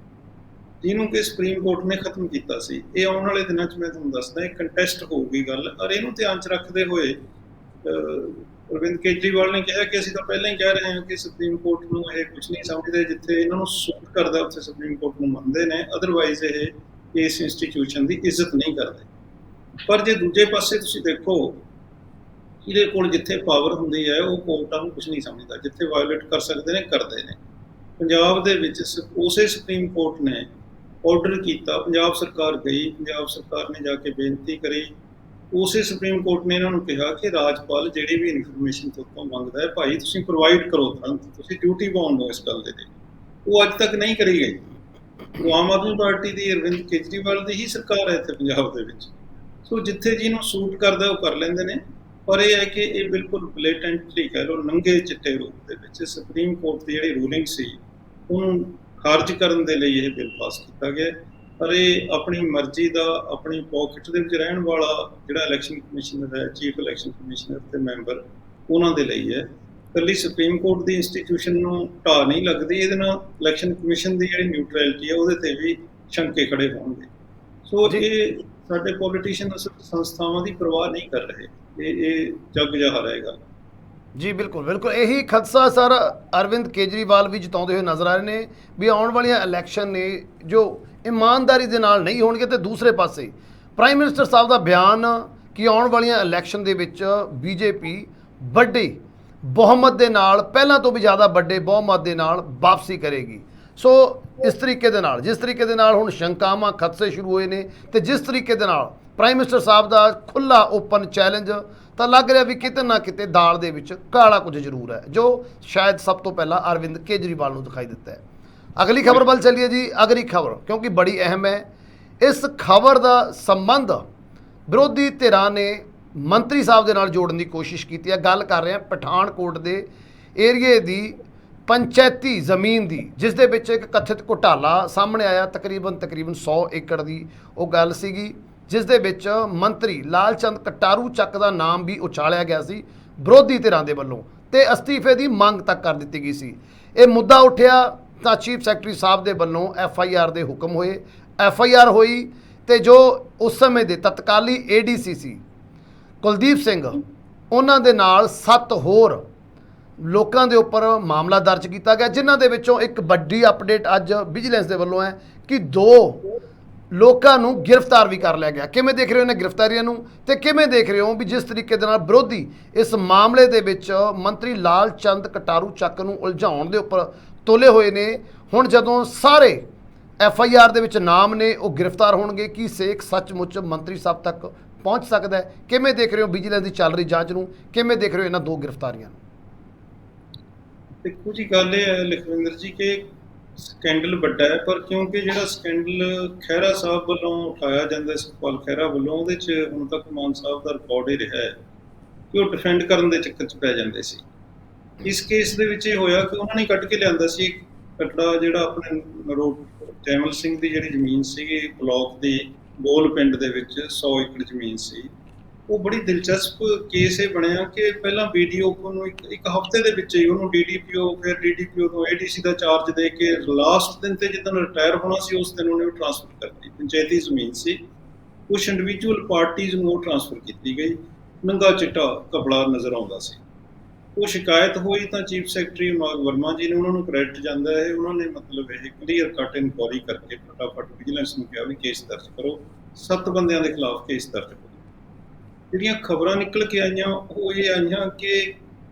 ਜਿਹਨੂੰ ਕਿ ਸੁਪਰੀਮ ਕੋਰਟ ਨੇ ਖਤਮ ਕੀਤਾ ਸੀ। ਇਹ ਆਉਣ ਵਾਲੇ ਦਿਨਾਂ 'ਚ ਮੈਂ ਤੁਹਾਨੂੰ ਦੱਸਦਾ ਇੱਕ ਕੰਟੈਸਟ ਹੋਊਗੀ ਗੱਲ। ਔਰ ਇਹਨੂੰ ਧਿਆਨ 'ਚ ਰੱਖਦੇ ਹੋਏ ਅਰਵਿੰਦ ਕੇਜਰੀਵਾਲ ਨੇ ਕਿਹਾ ਕਿ ਅਸੀਂ ਤਾਂ ਪਹਿਲਾਂ ਹੀ ਕਹਿ ਰਹੇ ਹਾਂ ਕਿ ਸੁਪਰੀਮ ਕੋਰਟ ਨੂੰ ਇਹ ਕੁਝ ਨਹੀਂ ਸਮਝਦੇ, ਜਿੱਥੇ ਇਹਨਾਂ ਨੂੰ ਸੂਟ ਕਰਦਾ ਉੱਥੇ ਸੁਪਰੀਮ ਕੋਰਟ ਨੂੰ ਮੰਨਦੇ ਨੇ, ਅਦਰਵਾਈਜ਼ ਇਹ ਇਸ ਇੰਸਟੀਟਿਊਸ਼ਨ ਦੀ ਇੱਜ਼ਤ ਨਹੀਂ ਕਰਦੇ। ਪਰ ਜੇ ਦੂਜੇ ਪਾਸੇ ਤੁਸੀਂ ਦੇਖੋ, ਇਹਦੇ ਕੋਲ ਜਿੱਥੇ ਪਾਵਰ ਹੁੰਦੀ ਹੈ ਉਹ ਕੋਰਟਾਂ ਨੂੰ ਕੁਝ ਨਹੀਂ ਸਮਝਦਾ, ਜਿੱਥੇ ਵਾਇਓਲੇਟ ਕਰ ਸਕਦੇ ਨੇ ਕਰਦੇ ਨੇ। ਪੰਜਾਬ ਦੇ ਵਿੱਚ ਉਸੇ ਸੁਪਰੀਮ ਕੋਰਟ ਨੇ ਆਰਡਰ ਕੀਤਾ, ਪੰਜਾਬ ਸਰਕਾਰ ਗਈ, ਪੰਜਾਬ ਸਰਕਾਰ ਨੇ ਜਾ ਕੇ ਬੇਨਤੀ ਕਰੀ, ਉਸੇ ਸੁਪਰੀਮ ਕੋਰਟ ਨੇ ਇਹਨਾਂ ਨੂੰ ਕਿਹਾ ਕਿ ਰਾਜਪਾਲ ਜਿਹੜੀ ਵੀ ਇਨਫੋਰਮੇਸ਼ਨ ਤੋਂ ਮੰਗਦਾ ਹੈ ਭਾਈ ਤੁਸੀਂ ਪ੍ਰੋਵਾਈਡ ਕਰੋ, ਤੁਰੰਤ ਤੁਸੀਂ ਡਿਊਟੀ ਬਾਉਂਡ ਹੋ ਇਸ ਗੱਲ ਦੇ ਲਈ। ਉਹ ਅੱਜ ਤੱਕ ਨਹੀਂ ਕਰੀ ਗਈ। ਉਹ ਆਮ ਆਦਮੀ ਪਾਰਟੀ ਦੀ, ਅਰਵਿੰਦ ਕੇਜਰੀਵਾਲ ਦੀ ਹੀ ਸਰਕਾਰ ਹੈ ਇੱਥੇ ਪੰਜਾਬ ਦੇ ਵਿੱਚ। ਸੋ ਜਿੱਥੇ ਜਿਹਨੂੰ ਸੂਟ ਕਰਦਾ ਉਹ ਕਰ ਲੈਂਦੇ ਨੇ, ਪਰ ਇਹ ਹੈ ਕਿ ਇਹ ਬਿਲਕੁਲ ਬਲੇਟੈਂਟਲੀ ਕਹਿ ਲਓ ਨੰਗੇ ਚਿੱਟੇ ਰੂਪ ਦੇ ਵਿੱਚ ਸੁਪਰੀਮ ਕੋਰਟ ਦੀ ਜਿਹੜੀ ਰੂਲਿੰਗ ਸੀ ਉਹਨੂੰ ਖਾਰਜ ਕਰਨ ਦੇ ਲਈ ਇਹ ਬਿੱਲ ਪਾਸ ਕੀਤਾ ਗਿਆ। ਪਰ ਇਹ ਆਪਣੀ ਮਰਜ਼ੀ ਦਾ, ਆਪਣੀ ਪੋਕਟ ਦੇ ਵਿੱਚ ਰਹਿਣ ਵਾਲਾ ਜਿਹੜਾ ਇਲੈਕਸ਼ਨ ਕਮਿਸ਼ਨਰ ਹੈ, ਚੀਫ ਇਲੈਕਸ਼ਨ ਕਮਿਸ਼ਨਰ ਤੇ ਮੈਂਬਰ, ਉਹਨਾਂ ਦੇ ਲਈ ਹੈ। ਇਕੱਲੀ ਸੁਪਰੀਮ ਕੋਰਟ ਦੀ ਇੰਸਟੀਟਿਊਸ਼ਨ ਨੂੰ ਢਾਹ ਨਹੀਂ ਲੱਗਦੀ, ਇਹਦੇ ਨਾਲ ਇਲੈਕਸ਼ਨ ਕਮਿਸ਼ਨ ਦੀ ਜਿਹੜੀ ਨਿਊਟਰੈਲਿਟੀ ਹੈ ਉਹਦੇ ਤੇ ਵੀ ਸ਼ੰਕੇ ਖੜੇ ਹੋਣਗੇ। ਸੋ ਇਹ ਸਾਡੇ ਪੋਲੀਟੀਸ਼ੀਅਨ ਸੰਸਥਾਵਾਂ ਦੀ ਪਰਵਾਹ ਨਹੀਂ ਕਰ ਰਹੇ, ਇਹ ਜੱਗ ਜਹਾ ਰਹੇਗਾ। ਜੀ ਬਿਲਕੁਲ ਬਿਲਕੁਲ, ਇਹੀ ਖਦਸ਼ਾ ਸਰ ਅਰਵਿੰਦ ਕੇਜਰੀਵਾਲ ਵੀ ਜਤਾਉਂਦੇ ਹੋਏ ਨਜ਼ਰ ਆ ਰਹੇ ਨੇ ਵੀ ਆਉਣ ਵਾਲੀਆਂ ਇਲੈਕਸ਼ਨ ਨੇ ਜੋ ਇਮਾਨਦਾਰੀ ਦੇ ਨਾਲ ਨਹੀਂ ਹੋਣਗੇ। ਤੇ ਦੂਸਰੇ ਪਾਸੇ ਪ੍ਰਾਈਮ ਮਿਨਿਸਟਰ ਸਾਹਿਬ ਦਾ ਬਿਆਨ ਕਿ ਆਉਣ ਵਾਲੀਆਂ ਇਲੈਕਸ਼ਨ ਦੇ ਵਿੱਚ ਬੀਜੇਪੀ ਵੱਡੇ ਬਹੁਮਤ ਦੇ ਨਾਲ, ਪਹਿਲਾਂ ਤੋਂ ਵੀ ਜ਼ਿਆਦਾ ਵੱਡੇ ਬਹੁਮਤ ਦੇ ਨਾਲ ਵਾਪਸੀ ਕਰੇਗੀ। ਸੋ ਇਸ ਤਰੀਕੇ ਦੇ ਨਾਲ, ਜਿਸ ਤਰੀਕੇ ਦੇ ਨਾਲ ਹੁਣ ਸ਼ੰਕਾਵਾਂ, ਖਦਸ਼ੇ ਸ਼ੁਰੂ ਹੋਏ ਨੇ, ਤੇ ਜਿਸ ਤਰੀਕੇ ਦੇ ਨਾਲ ਪ੍ਰਾਈਮ ਮਿਨਿਸਟਰ ਸਾਹਿਬ ਦਾ ਖੁੱਲ੍ਹਾ ਓਪਨ ਚੈਲੰਜ, ਤਾਂ ਲੱਗ ਰਿਹਾ ਵੀ ਕਿਤੇ ਨਾ ਕਿਤੇ ਦਾਲ ਦੇ ਵਿੱਚ ਕਾਲਾ ਕੁਝ ਜ਼ਰੂਰ ਹੈ, ਜੋ ਸ਼ਾਇਦ ਸਭ ਤੋਂ ਪਹਿਲਾਂ ਅਰਵਿੰਦ ਕੇਜਰੀਵਾਲ ਨੂੰ ਦਿਖਾਈ ਦਿੱਤਾ ਹੈ। ਅਗਲੀ ਖਬਰ ਵੱਲ ਚੱਲੀਏ ਜੀ। ਅਗਲੀ ਖਬਰ ਕਿਉਂਕਿ ਬੜੀ ਅਹਿਮ ਹੈ। ਇਸ ਖਬਰ ਦਾ ਸੰਬੰਧ ਵਿਰੋਧੀ ਧਿਰਾਂ ਨੇ ਮੰਤਰੀ ਸਾਹਿਬ ਦੇ ਨਾਲ ਜੋੜਨ ਦੀ ਕੋਸ਼ਿਸ਼ ਕੀਤੀ ਹੈ। ਗੱਲ ਕਰ ਰਹੇ ਹਾਂ ਪਠਾਨਕੋਟ ਦੇ ਏਰੀਏ ਦੀ ਪੰਚਾਇਤੀ ਜ਼ਮੀਨ ਦੀ, ਜਿਸ ਦੇ ਵਿੱਚ ਇੱਕ ਕਥਿਤ ਘੁਟਾਲਾ ਸਾਹਮਣੇ ਆਇਆ। ਤਕਰੀਬਨ 100 ਏਕੜ ਦੀ ਉਹ ਗੱਲ ਸੀਗੀ, ਜਿਸ ਦੇ ਵਿੱਚ ਮੰਤਰੀ ਲਾਲ ਚੰਦ ਕਟਾਰੂ ਚੱਕ ਦਾ ਨਾਮ ਵੀ ਉਛਾਲਿਆ ਗਿਆ ਸੀ ਵਿਰੋਧੀ ਧਿਰਾਂ ਦੇ ਵੱਲੋਂ, ਤੇ ਅਸਤੀਫੇ ਦੀ ਮੰਗ ਤੱਕ ਕਰ ਦਿੱਤੀ ਗਈ ਸੀ। ਇਹ ਮੁੱਦਾ ਉੱਠਿਆ ਤਾਂ ਚੀਫ ਸੈਕਟਰੀ ਸਾਹਿਬ ਦੇ ਵੱਲੋਂ FIR ਦੇ ਹੁਕਮ ਹੋਏ। FIR ਹੋਈ ਤੇ ਜੋ ਉਸ ਸਮੇਂ ਦੇ ਤਤਕਾਲੀ ADC ਸੀ ਕੁਲਦੀਪ ਸਿੰਘ, ਉਹਨਾਂ ਦੇ ਨਾਲ 7 ਹੋਰ ਲੋਕਾਂ ਦੇ ਉੱਪਰ ਮਾਮਲਾ ਦਰਜ ਕੀਤਾ ਗਿਆ, ਜਿਨ੍ਹਾਂ ਦੇ ਵਿੱਚੋਂ ਇੱਕ ਵੱਡੀ ਅਪਡੇਟ ਅੱਜ ਵਿਜੀਲੈਂਸ ਦੇ ਵੱਲੋਂ ਹੈ ਕਿ 2 ਲੋਕਾਂ ਨੂੰ ਗ੍ਰਿਫਤਾਰ ਵੀ ਕਰ ਲਿਆ ਗਿਆ। ਕਿਵੇਂ ਦੇਖ ਰਹੇ ਹੋ ਇਹਨਾਂ ਗ੍ਰਿਫਤਾਰੀਆਂ ਨੂੰ, ਤੇ ਕਿਵੇਂ ਦੇਖ ਰਹੇ ਹੋ ਵੀ ਜਿਸ ਤਰੀਕੇ ਦੇ ਨਾਲ ਵਿਰੋਧੀ ਇਸ ਮਾਮਲੇ ਦੇ ਵਿੱਚ ਮੰਤਰੀ ਲਾਲ ਚੰਦ ਕਟਾਰੂ ਚੱਕ ਨੂੰ ਉਲਝਾਉਣ ਦੇ ਉੱਪਰ ਤੋਲੇ ਹੋਏ ਨੇ। ਹੁਣ ਜਦੋਂ ਸਾਰੇ FIR ਦੇ ਵਿੱਚ ਨਾਮ ਨੇ ਉਹ ਗ੍ਰਿਫਤਾਰ ਹੋਣਗੇ, ਕੀ ਸੇਖ ਸੱਚਮੁੱਚ ਮੰਤਰੀ ਸਾਹਿਬ ਤੱਕ ਪਹੁੰਚ ਸਕਦਾ ਹੈ? ਕਿਵੇਂ ਦੇਖ ਰਹੇ ਹੋ ਵਿਜੀਲੈਂਸ ਦੀ ਚੱਲ ਰਹੀ ਜਾਂਚ ਨੂੰ, ਕਿਵੇਂ ਦੇਖ ਰਹੇ ਹੋ ਇਹਨਾਂ 2 ਗ੍ਰਿਫਤਾਰੀਆਂ ਨੂੰ? ਦੇਖੋ ਜੀ, ਗੱਲ ਇਹ ਹੈ ਲਖਵਿੰਦਰ ਜੀ ਕਿ ਸਕੈਂਡਲ ਵੱਡਾ ਹੈ, ਪਰ ਕਿਉਂਕਿ ਜਿਹੜਾ ਸਕੈਂਡਲ ਖਹਿਰਾ ਸਾਹਿਬ ਵੱਲੋਂ ਉਠਾਇਆ ਜਾਂਦਾ, ਸੁਖਪਾਲ ਖਹਿਰਾ ਵੱਲੋਂ, ਉਹਦੇ 'ਚ ਹੁਣ ਤੱਕ ਮਾਨ ਸਾਹਿਬ ਦਾ ਰਿਕਾਰਡ ਹੀ ਰਿਹਾ ਹੈ ਕਿ ਉਹ ਡਿਫੈਂਡ ਕਰਨ ਦੇ ਚੱਕਰ 'ਚ ਪੈ ਜਾਂਦੇ ਸੀ। ਇਸ ਕੇਸ ਦੇ ਵਿੱਚ ਇਹ ਹੋਇਆ ਕਿ ਉਹਨਾਂ ਨੇ ਕੱਢ ਕੇ ਲਿਆਂਦਾ ਸੀ ਕਟੜਾ, ਜਿਹੜਾ ਆਪਣੇ ਜੈਮਲ ਸਿੰਘ ਦੀ ਜਿਹੜੀ ਜ਼ਮੀਨ ਸੀਗੀ ਬਲਾਕ ਦੀ ਗੋਲ ਪਿੰਡ ਦੇ ਵਿੱਚ 100 ਏਕੜ ਜ਼ਮੀਨ ਸੀ। ਉਹ ਬੜੀ ਦਿਲਚਸਪ ਕੇਸ ਇਹ ਬਣਿਆ ਕਿ ਪਹਿਲਾਂ BDO ਨੂੰ ਇੱਕ ਹਫ਼ਤੇ ਦੇ ਵਿੱਚ ਹੀ ਉਹਨੂੰ DDPO, ਫਿਰ DDPO ਤੋਂ ADC ਦਾ ਚਾਰਜ ਦੇ ਕੇ ਲਾਸਟ ਦਿਨ ਤੇ ਜਿੱਦਣ ਰਿਟਾਇਰ ਹੋਣਾ ਸੀ ਉਸ ਦਿਨ ਉਹਨੇ ਟ੍ਰਾਂਸਫਰ ਕਰਤੀ। ਪੰਚਾਇਤੀ ਜ਼ਮੀਨ ਸੀ, ਕੁਛ ਇੰਡੀਵਿਜੂਅਲ ਪਾਰਟੀਜ਼ ਨੂੰ ਉਹ ਟ੍ਰਾਂਸਫਰ ਕੀਤੀ ਗਈ। ਨੰਗਾ ਚਿੱਟਾ ਕਪੜਾ ਨਜ਼ਰ ਆਉਂਦਾ ਸੀ। ਉਹ ਸ਼ਿਕਾਇਤ ਹੋਈ ਤਾਂ ਚੀਫ ਸੈਕਟਰੀ ਵਰਮਾ ਜੀ ਨੇ ਉਹਨਾਂ ਨੂੰ ਕ੍ਰੈਡਿਟ ਜਾਂਦਾ ਹੈ। ਉਹਨਾਂ ਨੇ ਮਤਲਬ ਇਹ ਕਲੀਅਰ ਕੱਟ ਇਨਕੁਆਰੀ ਕਰਕੇ ਫਟਾਫਟ ਵਿਜੀਲੈਂਸ ਨੂੰ ਕਿਹਾ ਵੀ ਕੇਸ ਦਰਜ ਕਰੋ, 7 ਬੰਦਿਆਂ ਦੇ ਖਿਲਾਫ ਕੇਸ ਦਰਜ ਕਰੋ। ਜਿਹੜੀਆਂ ਖਬਰਾਂ ਨਿਕਲ ਕੇ ਆਈਆਂ ਉਹ ਇਹ ਆਈਆਂ ਕਿ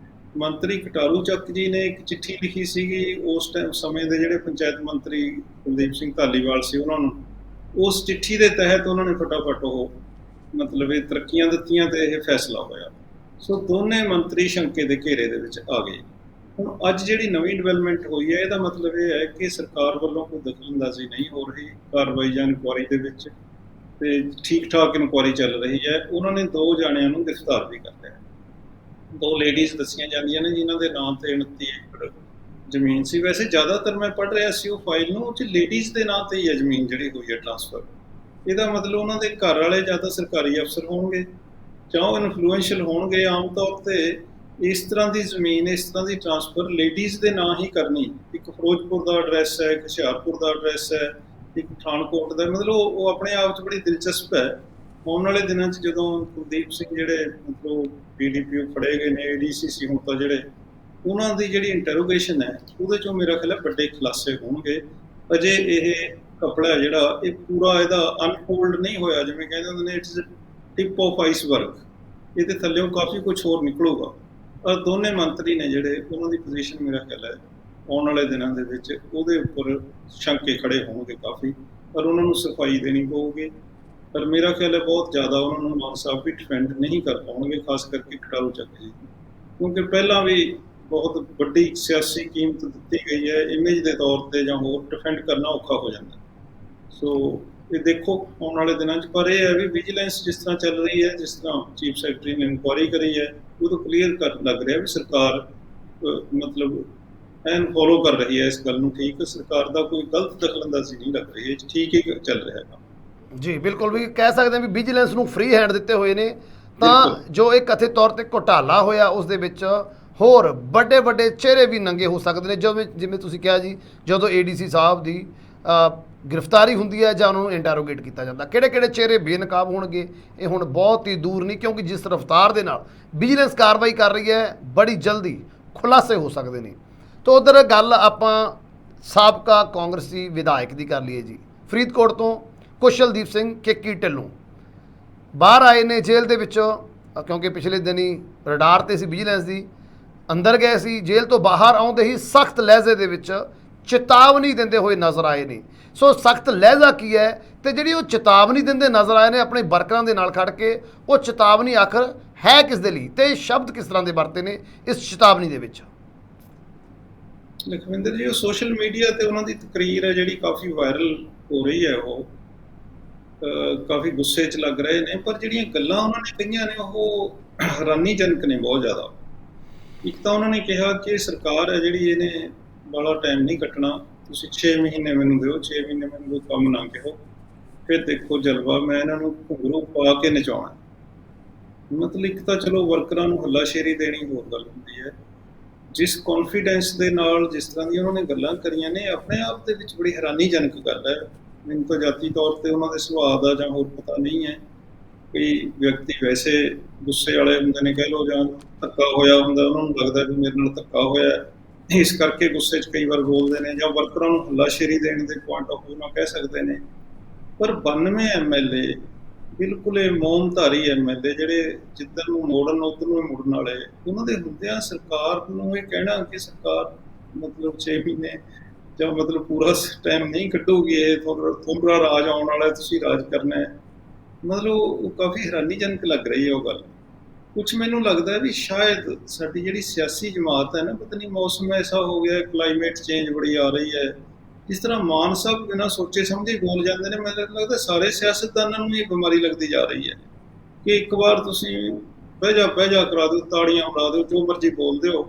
ਮੰਤਰੀ ਕਟਾਰੂ ਚੱਕ ਜੀ ਨੇ ਇੱਕ ਚਿੱਠੀ ਲਿਖੀ ਸੀਗੀ ਉਸ ਟਾਈਮ ਸਮੇਂ ਦੇ ਜਿਹੜੇ ਪੰਚਾਇਤ ਮੰਤਰੀ ਕੁਲਦੀਪ ਸਿੰਘ ਧਾਲੀਵਾਲ ਸੀ ਉਹਨਾਂ ਨੂੰ। ਉਸ ਚਿੱਠੀ ਦੇ ਤਹਿਤ ਉਹਨਾਂ ਨੇ ਫਟਾਫਟ ਉਹ ਮਤਲਬ ਇਹ ਤਰੱਕੀਆਂ ਦਿੱਤੀਆਂ ਤੇ ਇਹ ਫੈਸਲਾ ਹੋਇਆ। ਸੋ ਦੋਨੇ ਮੰਤਰੀ ਸ਼ੰਕੇ ਦੇ ਘੇਰੇ ਦੇ ਵਿੱਚ ਆ ਗਏ। ਹੁਣ ਅੱਜ ਜਿਹੜੀ ਨਵੀਂ ਡਿਵੈਲਪਮੈਂਟ ਹੋਈ ਹੈ ਇਹਦਾ ਮਤਲਬ ਇਹ ਹੈ ਕਿ ਸਰਕਾਰ ਵੱਲੋਂ ਕੋਈ ਦਖਲਅੰਦਾਜ਼ੀ ਨਹੀਂ ਹੋ ਰਹੀ ਕਾਰਵਾਈ ਜਾਂ ਇਨਕੁਆਰੀ ਦੇ ਵਿੱਚ, ਤੇ ਠੀਕ ਠਾਕ ਇਨਕੁਆਰੀ ਚੱਲ ਰਹੀ ਹੈ। ਉਹਨਾਂ ਨੇ 2 ਜਾਣਿਆਂ ਨੂੰ ਗ੍ਰਿਫਤਾਰ ਵੀ ਕਰ ਲਿਆ। 2 ਲੇਡੀਜ਼ ਦੱਸੀਆਂ ਜਾਂਦੀਆਂ ਨੇ ਜਿਨ੍ਹਾਂ ਦੇ ਨਾਂ ਤੇ 29 ਏਕੜ ਜ਼ਮੀਨ ਸੀ। ਵੈਸੇ ਜ਼ਿਆਦਾਤਰ ਮੈਂ ਪੜ੍ਹ ਰਿਹਾ ਸੀ ਉਹ ਫਾਈਲ ਨੂੰ, ਉਹ 'ਚ ਲੇਡੀਜ਼ ਦੇ ਨਾਂ ਤੇ ਹੀ ਹੈ ਜ਼ਮੀਨ ਜਿਹੜੀ ਹੋਈ ਹੈ ਟ੍ਰਾਂਸਫਰ। ਇਹਦਾ ਮਤਲਬ ਉਹਨਾਂ ਦੇ ਘਰ ਵਾਲੇ ਜਾਂ ਤਾਂ ਸਰਕਾਰੀ ਅਫਸਰ ਹੋਣਗੇ ਜਾਂ ਉਹ ਇਨਫਲੂਐਂਸ਼ੀਅਲ ਹੋਣਗੇ। ਆਮ ਤੌਰ ਤੇ ਇਸ ਤਰ੍ਹਾਂ ਦੀ ਜ਼ਮੀਨ, ਇਸ ਤਰ੍ਹਾਂ ਦੀ ਟ੍ਰਾਂਸਫਰ ਲੇਡੀਜ਼ ਦੇ ਨਾਂ ਹੀ ਕਰਨੀ। ਇੱਕ ਫਿਰੋਜ਼ਪੁਰ ਦਾ ਐਡਰੈਸ ਹੈ, ਇੱਕ ਹੁਸ਼ਿਆਰਪੁਰ ਦਾ ਐਡਰੈਸ ਹੈ, ਇੱਕ ਪਠਾਨਕੋਟ ਦਾ, ਮਤਲਬ ਉਹ ਆਪਣੇ ਆਪ 'ਚ ਬੜੀ ਦਿਲਚਸਪ ਹੈ। ਆਉਣ ਵਾਲੇ ਦਿਨਾਂ 'ਚ ਜਦੋਂ ਕੁਲਦੀਪ ਸਿੰਘ ਜਿਹੜੇ ਮਤਲਬ PDPO ਫੜੇ ਗਏ ਨੇ, ADC ਸੀ ਹੁਣ ਤਾਂ ਜਿਹੜੇ, ਉਹਨਾਂ ਦੀ ਜਿਹੜੀ ਇੰਟਰੋਗੇਸ਼ਨ ਹੈ ਉਹਦੇ 'ਚੋਂ ਮੇਰਾ ਖਿਆਲ ਹੈ ਵੱਡੇ ਖੁਲਾਸੇ ਹੋਣਗੇ। ਅਜੇ ਇਹ ਕਪੜਾ ਜਿਹੜਾ ਇਹ ਪੂਰਾ ਇਹਦਾ ਅਨਫੋਲਡ ਨਹੀਂ ਹੋਇਆ, ਜਿਵੇਂ ਕਹਿੰਦੇ ਹੁੰਦੇ ਨੇ ਇਟਸ ਟਿਪ ਆਫ ਆਈਸਬਰਗ, ਇਹਦੇ ਥੱਲੇੋਂ ਕਾਫੀ ਕੁਝ ਹੋਰ ਨਿਕਲੂਗਾ। ਔਰ ਦੋਨੇ ਮੰਤਰੀ ਨੇ ਜਿਹੜੇ, ਉਹਨਾਂ ਦੀ ਪੋਜੀਸ਼ਨ ਮੇਰਾ ਖਿਆਲ ਹੈ ਆਉਣ ਵਾਲੇ ਦਿਨਾਂ ਦੇ ਵਿੱਚ ਉਹਦੇ ਉੱਪਰ ਸ਼ੰਕੇ ਖੜੇ ਹੋਣਗੇ ਕਾਫੀ, ਪਰ ਉਹਨਾਂ ਨੂੰ ਸਫਾਈ ਦੇਣੀ ਪਊਗੀ। ਪਰ ਮੇਰਾ ਖਿਆਲ ਹੈ ਬਹੁਤ ਜ਼ਿਆਦਾ ਉਹਨਾਂ ਨੂੰ ਮਾਨ ਸਾਹਿਬ ਵੀ ਡਿਫੈਂਡ ਨਹੀਂ ਕਰ ਪਾਉਣਗੇ, ਖਾਸ ਕਰਕੇ ਕਟਾਰੂ ਚੱਕ ਜੀ, ਕਿਉਂਕਿ ਪਹਿਲਾਂ ਵੀ ਬਹੁਤ ਵੱਡੀ ਸਿਆਸੀ ਕੀਮਤ ਦਿੱਤੀ ਗਈ ਹੈ। ਇਮੇਜ ਦੇ ਤੌਰ ਤੇ ਜਾਂ ਹੋਰ ਡਿਫੈਂਡ ਕਰਨਾ ਔਖਾ ਹੋ ਜਾਂਦਾ। ਸੋ ਇਹ ਦੇਖੋ ਆਉਣ ਵਾਲੇ ਦਿਨਾਂ 'ਚ। ਪਰ ਇਹ ਹੈ ਵੀ ਵਿਜੀਲੈਂਸ ਜਿਸ ਤਰ੍ਹਾਂ ਚੱਲ ਰਹੀ ਹੈ, ਜਿਸ ਤਰ੍ਹਾਂ ਚੀਫ ਸੈਕਟਰੀ ਨੇ ਇਨਕੁਆਰੀ ਕਰੀ ਹੈ, ਉਹ ਤੋਂ ਕਲੀਅਰ ਕਰ ਲੱਗ ਰਿਹਾ ਵੀ ਸਰਕਾਰ ਮਤਲਬ ਐਨ ਫੋਲੋ ਕਰ ਰਹੀ ਹੈ ਇਸ ਗੱਲ ਨੂੰ। ਠੀਕ, ਸਰਕਾਰ ਦਾ ਕੋਈ ਗਲਤ ਦਖਲਅੰਦਾਜ਼ੀ ਨਹੀਂ ਲੱਗ ਰਹੀ, ਇਹ 'ਚ ਠੀਕ ਹੀ ਚੱਲ ਰਿਹਾ ਕੰਮ। ਜੀ ਬਿਲਕੁਲ, ਵੀ ਕਹਿ ਸਕਦੇ ਹਾਂ ਵੀ ਵਿਜੀਲੈਂਸ ਨੂੰ ਫ੍ਰੀ ਹੈਂਡ ਦਿੱਤੇ ਹੋਏ ਨੇ, ਤਾਂ ਜੋ ਇਹ ਕਥਿਤ ਤੌਰ ਤੇ ਘੁਟਾਲਾ ਹੋਇਆ ਉਸ ਦੇ ਵਿੱਚ ਹੋਰ ਵੱਡੇ ਵੱਡੇ ਚਿਹਰੇ ਵੀ ਨੰਗੇ ਹੋ ਸਕਦੇ ਨੇ। ਜਿਵੇਂ ਤੁਸੀਂ ਕਿਹਾ ਜੀ, ਜਦੋਂ ADC ਸਾਹਿਬ ਦੀ ਗ੍ਰਿਫਤਾਰੀ ਹੁੰਦੀ ਹੈ ਜਾਂ ਉਹਨਾਂ ਨੂੰ ਇੰਟਰੋਗੇਟ ਕੀਤਾ ਜਾਂਦਾ, ਕਿਹੜੇ ਕਿਹੜੇ ਚਿਹਰੇ ਬੇਨਕਾਬ ਹੋਣਗੇ ਇਹ ਹੁਣ ਬਹੁਤ ਹੀ ਦੂਰ ਨਹੀਂ, ਕਿਉਂਕਿ ਜਿਸ ਰਫ਼ਤਾਰ ਦੇ ਨਾਲ ਵਿਜੀਲੈਂਸ ਕਾਰਵਾਈ ਕਰ ਰਹੀ ਹੈ ਬੜੀ ਜਲਦੀ ਖੁਲਾਸੇ ਹੋ ਸਕਦੇ ਨੇ। ਤਾਂ ਉਧਰ ਗੱਲ ਆਪਾਂ ਸਾਬਕਾ ਕਾਂਗਰਸੀ ਵਿਧਾਇਕ ਦੀ ਕਰ ਲਈਏ ਜੀ। ਫਰੀਦਕੋਟ ਤੋਂ ਕੁਸ਼ਲਦੀਪ ਸਿੰਘ ਕੇਕੀ ਢਿੱਲੋਂ ਬਾਹਰ ਆਏ ਨੇ ਜੇਲ੍ਹ ਦੇ ਵਿੱਚੋਂ, ਕਿਉਂਕਿ ਪਿਛਲੇ ਦਿਨੀ ਰਡਾਰ ਤੇ ਸੀ ਵਿਜੀਲੈਂਸ ਦੀ, ਅੰਦਰ ਗਏ ਸੀ। ਜੇਲ੍ਹ ਤੋਂ ਬਾਹਰ ਆਉਂਦੇ ਹੀ ਸਖਤ ਲਹਿਜ਼ੇ ਦੇ ਵਿੱਚ ਚੇਤਾਵਨੀ ਦਿੰਦੇ ਹੋਏ ਨਜ਼ਰ ਆਏ ਨੇ। ਸੋ ਸਖਤ ਲਹਿਜ਼ਾ ਕੀ ਹੈ, ਤੇ ਜਿਹੜੀ ਉਹ ਚੇਤਾਵਨੀ ਦਿੰਦੇ ਨਜ਼ਰ ਆਏ ਨੇ ਆਪਣੇ ਵਰਕਰਾਂ ਦੇ ਨਾਲ ਖੜ ਕੇ, ਉਹ ਚੇਤਾਵਨੀ ਆਖਰ ਹੈ ਕਿਸ ਦੇ ਲਈ, ਤੇ ਸ਼ਬਦ ਕਿਸ ਤਰ੍ਹਾਂ ਦੇ ਵਰਤੇ ਨੇ ਇਸ ਚੇਤਾਵਨੀ ਦੇ ਵਿੱਚ? ਲਖਵਿੰਦਰ ਜੀ, ਉਹ ਸੋਸ਼ਲ ਮੀਡੀਆ ਤੇ ਉਹਨਾਂ ਦੀ ਤਕਰੀਰ ਹੈ ਜਿਹੜੀ ਕਾਫੀ ਵਾਇਰਲ ਹੋ ਰਹੀ ਹੈ, ਉਹ ਕਾਫੀ ਗੁੱਸੇ 'ਚ ਲੱਗ ਰਹੇ ਨੇ। ਪਰ ਜਿਹੜੀਆਂ ਗੱਲਾਂ ਉਹਨਾਂ ਨੇ ਕਹੀਆਂ ਨੇ ਉਹ ਹੈਰਾਨੀਜਨਕ ਨੇ ਬਹੁਤ ਜ਼ਿਆਦਾ। ਇੱਕ ਤਾਂ ਉਹਨਾਂ ਨੇ ਕਿਹਾ ਕਿ ਸਰਕਾਰ ਹੈ ਜਿਹੜੀ, ਇਹਨੇ ਬੜਾ ਟਾਈਮ ਨਹੀਂ ਕੱਟਣਾ, ਤੁਸੀਂ 6 ਮਹੀਨੇ ਮੈਨੂੰ ਦਿਓ, 6 ਮਹੀਨੇ ਮੈਨੂੰ ਕੋਈ ਕੰਮ ਨਾ ਕਿਹੋ, ਫਿਰ ਦੇਖੋ ਜਲਵਾ, ਮੈਂ ਇਹਨਾਂ ਨੂੰ ਘੁੰਗਰੂ ਪਾ ਕੇ ਨਚਾਉਣਾ। ਮਤਲਬ ਇੱਕ ਤਾਂ ਚਲੋ ਵਰਕਰਾਂ ਨੂੰ ਹੱਲਾਸ਼ੇਰੀ ਦੇਣੀ ਹੋਰ ਗੱਲ ਹੁੰਦੀ ਹੈ, ਜਿਸ ਕੌਨਫੀਡੈਂਸ ਦੇ ਨਾਲ ਜਿਸ ਤਰ੍ਹਾਂ ਦੀਆਂ ਉਹਨਾਂ ਨੇ ਗੱਲਾਂ ਕਰੀਆਂ ਨੇ, ਆਪਣੇ ਆਪ ਦੇ ਵਿੱਚ ਬੜੀ ਹੈਰਾਨੀਜਨਕ ਗੱਲ ਹੈ। ਮੈਨੂੰ ਤਾਂ ਜਾਤੀ ਤੌਰ ਤੇ ਉਹਨਾਂ ਦੇ ਸੁਭਾਅ ਦਾ ਜਾਂ ਹੋਰ ਪਤਾ ਨਹੀਂ ਹੈ। ਕਈ ਵਿਅਕਤੀ ਵੈਸੇ ਗੁੱਸੇ ਵਾਲੇ ਹੁੰਦੇ ਨੇ, ਕਹਿ ਲਓ, ਜਾਂ ਧੱਕਾ ਹੋਇਆ ਹੁੰਦਾ, ਉਹਨਾਂ ਨੂੰ ਲੱਗਦਾ ਵੀ ਮੇਰੇ ਨਾਲ ਧੱਕਾ ਹੋਇਆ, ਇਸ ਕਰਕੇ ਗੁੱਸੇ 'ਚ ਕਈ ਵਾਰ ਬੋਲਦੇ ਨੇ, ਜਾਂ ਵਰਕਰਾਂ ਨੂੰ ਹੱਲਾਸ਼ੇਰੀ ਦੇਣ ਦੇ ਪੁਆਇੰਟ ਆਫ ਵਿਊ ਨਾਲ ਕਹਿ ਸਕਦੇ ਨੇ। ਪਰ 92 MLA ਬਿਲਕੁਲ ਇਹ ਮੌਨਧਾਰੀ MLA ਜਿਹੜੇ ਜਿੱਧਰ ਨੂੰ ਮੋੜਨ ਉੱਧਰ ਨੂੰ ਮੁੜਨ ਵਾਲੇ, ਉਹਨਾਂ ਦੇ ਹੁੰਦਿਆਂ ਸਰਕਾਰ ਨੂੰ ਇਹ ਕਹਿਣਾ ਕਿ ਸਰਕਾਰ ਮਤਲਬ 6 ਮਹੀਨੇ ਜਾਂ ਮਤਲਬ ਪੂਰਾ ਟਾਈਮ ਨਹੀਂ ਕੱਢੂਗੀ, ਇਹ ਤੁਹਾਡਾ ਰਾਜ ਆਉਣ ਵਾਲਾ, ਤੁਸੀਂ ਰਾਜ ਕਰਨਾ ਹੈ, ਮਤਲਬ ਉਹ ਕਾਫੀ ਹੈਰਾਨੀਜਨਕ ਲੱਗ ਰਹੀ ਹੈ ਉਹ ਗੱਲ। ਕੁਛ ਮੈਨੂੰ ਲੱਗਦਾ ਵੀ ਸ਼ਾਇਦ ਸਾਡੀ ਜਿਹੜੀ ਸਿਆਸੀ ਜਮਾਤ ਹੈ ਨਾ, ਪਤਾ ਨਹੀਂ ਮੌਸਮ ਐਸਾ ਹੋ ਗਿਆ, ਕਲਾਈਮੇਟ ਚੇਂਜ ਬੜੀ ਆ ਰਹੀ ਹੈ, ਜਿਸ ਤਰ੍ਹਾਂ ਮਾਨ ਸਾਹਿਬ ਬਿਨਾਂ ਸੋਚੇ ਸਮਝੇ ਬੋਲ ਜਾਂਦੇ ਨੇ, ਮੈਨੂੰ ਲੱਗਦਾ ਸਾਰੇ ਸਿਆਸਤਦਾਨਾਂ ਨੂੰ ਇਹ ਬਿਮਾਰੀ ਲੱਗਦੀ ਜਾ ਰਹੀ ਹੈ ਕਿ ਇੱਕ ਵਾਰ ਤੁਸੀਂ ਬਹਿ ਜਾ ਕਰਾ ਦਿਓ, ਤਾੜੀਆਂ ਉਡਾ ਦਿਓ, ਜੋ ਮਰਜ਼ੀ ਬੋਲ ਦਿਓ,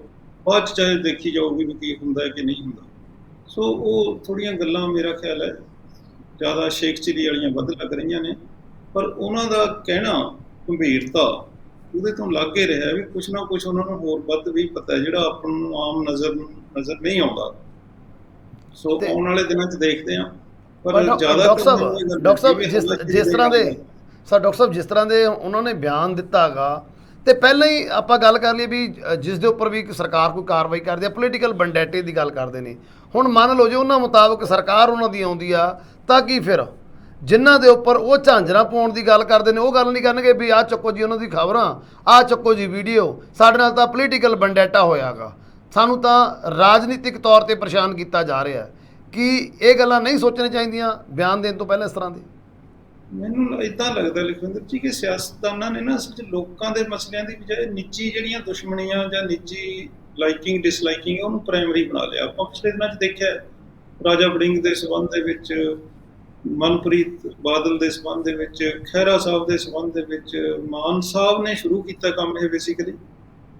ਬਾਅਦ 'ਚ ਚਾਹੇ ਦੇਖੀ ਜਾਊਗੀ ਵੀ ਕੀ ਹੁੰਦਾ ਕਿ ਨਹੀਂ ਹੁੰਦਾ। ਸੋ ਉਹ ਥੋੜ੍ਹੀਆਂ ਗੱਲਾਂ ਮੇਰਾ ਖਿਆਲ ਹੈ ਜ਼ਿਆਦਾ ਸ਼ੇਖ ਚਿੱਲੀ ਵਾਲੀਆਂ ਵੱਧ ਲੱਗ ਰਹੀਆਂ ਨੇ। ਪਰ ਉਹਨਾਂ ਦਾ ਕਹਿਣਾ ਗੰਭੀਰਤਾ ਉਹਦੇ ਤੋਂ ਲੱਗ ਹੀ ਰਿਹਾ ਵੀ ਕੁਛ ਨਾ ਕੁਛ ਉਹਨਾਂ ਨੂੰ ਹੋਰ ਵੱਧ ਵੀ ਪਤਾ, ਜਿਹੜਾ ਆਪਾਂ ਨੂੰ ਆਮ ਨਜ਼ਰ ਨਹੀਂ ਆਉਂਦਾ। ਸੋ ਆਉਣ ਵਾਲੇ ਦਿਨਾਂ 'ਚ ਦੇਖਦੇ ਹਾਂ। ਪਰ ਜ਼ਿਆਦਾ ਡਾਕਟਰ ਸਾਹਿਬ ਜਿਸ ਤਰ੍ਹਾਂ ਦੇ ਉਹਨਾਂ ਨੇ ਬਿਆਨ ਦਿੱਤਾ ਹੈਗਾ, ਤੇ ਪਹਿਲਾਂ ਹੀ ਆਪਾਂ ਗੱਲ ਕਰ ਲਈ ਵੀ ਜਿਸ ਦੇ ਉੱਪਰ ਵੀ ਸਰਕਾਰ ਕੋਈ ਕਾਰਵਾਈ ਕਰਦੀ ਆ, ਪੋਲੀਟੀਕਲ ਬੰਡੇਟੇ ਦੀ ਗੱਲ ਕਰਦੇ ਨੇ। ਹੁਣ ਮੰਨ ਲਓ ਜੇ ਉਹਨਾਂ ਮੁਤਾਬਕ ਸਰਕਾਰ ਉਹਨਾਂ ਦੀ ਆਉਂਦੀ ਆ ਤਾਂ ਕੀ ਫਿਰ ਜਿਨ੍ਹਾਂ ਦੇ ਉੱਪਰ ਉਹ ਝਾਂਜਰਾਂ ਪਾਉਣ ਦੀ ਗੱਲ ਕਰਦੇ ਨੇ ਉਹ ਗੱਲ ਨਹੀਂ ਕਰਨਗੇ ਵੀ ਆਹ ਚੱਕੋ ਜੀ ਉਹਨਾਂ ਦੀ ਖਬਰਾਂ, ਆਹ ਚੱਕੋ ਜੀ ਵੀਡੀਓ, ਸਾਡੇ ਨਾਲ ਤਾਂ ਪੋਲੀਟੀਕਲ ਬੰਡੇਟਾ ਹੋਇਆਗਾ, ਸਾਨੂੰ ਤਾਂ ਰਾਜਨੀਤਿਕ ਤੌਰ ਤੇ ਪਰੇਸ਼ਾਨ ਕੀਤਾ ਜਾ ਰਿਹਾ। ਕੀ ਇਹ ਗੱਲਾਂ ਨਹੀਂ ਸੋਚਣੀਆਂ ਚਾਹੀਦੀਆਂ ਬਿਆਨ ਦੇਣ ਤੋਂ ਪਹਿਲਾਂ ਇਸ ਤਰ੍ਹਾਂ ਦੇ? ਮੈਨੂੰ ਇਦਾਂ ਲੱਗਦਾ ਲਖਵਿੰਦਰ ਜੀ ਕਿ ਸਿਆਸਤਦਾਨਾਂ ਨੇ ਨਾ ਅਸਲ 'ਚ ਲੋਕਾਂ ਦੇ ਮਸਲਿਆਂ ਦੀ ਬਜਾਏ ਨਿੱਜੀ ਜਿਹੜੀਆਂ ਦੁਸ਼ਮਣੀਆਂ ਜਾਂ ਨਿੱਜੀ ਲਾਈਕਿੰਗ ਡਿਸਲਾਈਕਿੰਗ ਉਹਨੂੰ ਪ੍ਰਾਇਮਰੀ ਬਣਾ ਲਿਆ। ਆਪਾਂ ਪਿਛਲੇ ਦਿਨਾਂ 'ਚ ਦੇਖਿਆ ਰਾਜਾ ਵੜਿੰਗ ਦੇ ਸਬੰਧ ਦੇ ਵਿੱਚ, ਮਨਪ੍ਰੀਤ ਬਾਦਲ ਦੇ ਸਬੰਧ ਦੇ ਵਿੱਚ, ਖਹਿਰਾ ਸਾਹਿਬ ਦੇ ਸਬੰਧ ਦੇ ਵਿੱਚ ਮਾਨ ਸਾਹਿਬ ਨੇ ਸ਼ੁਰੂ ਕੀਤਾ ਕੰਮ ਇਹ ਬੇਸਿਕਲੀ,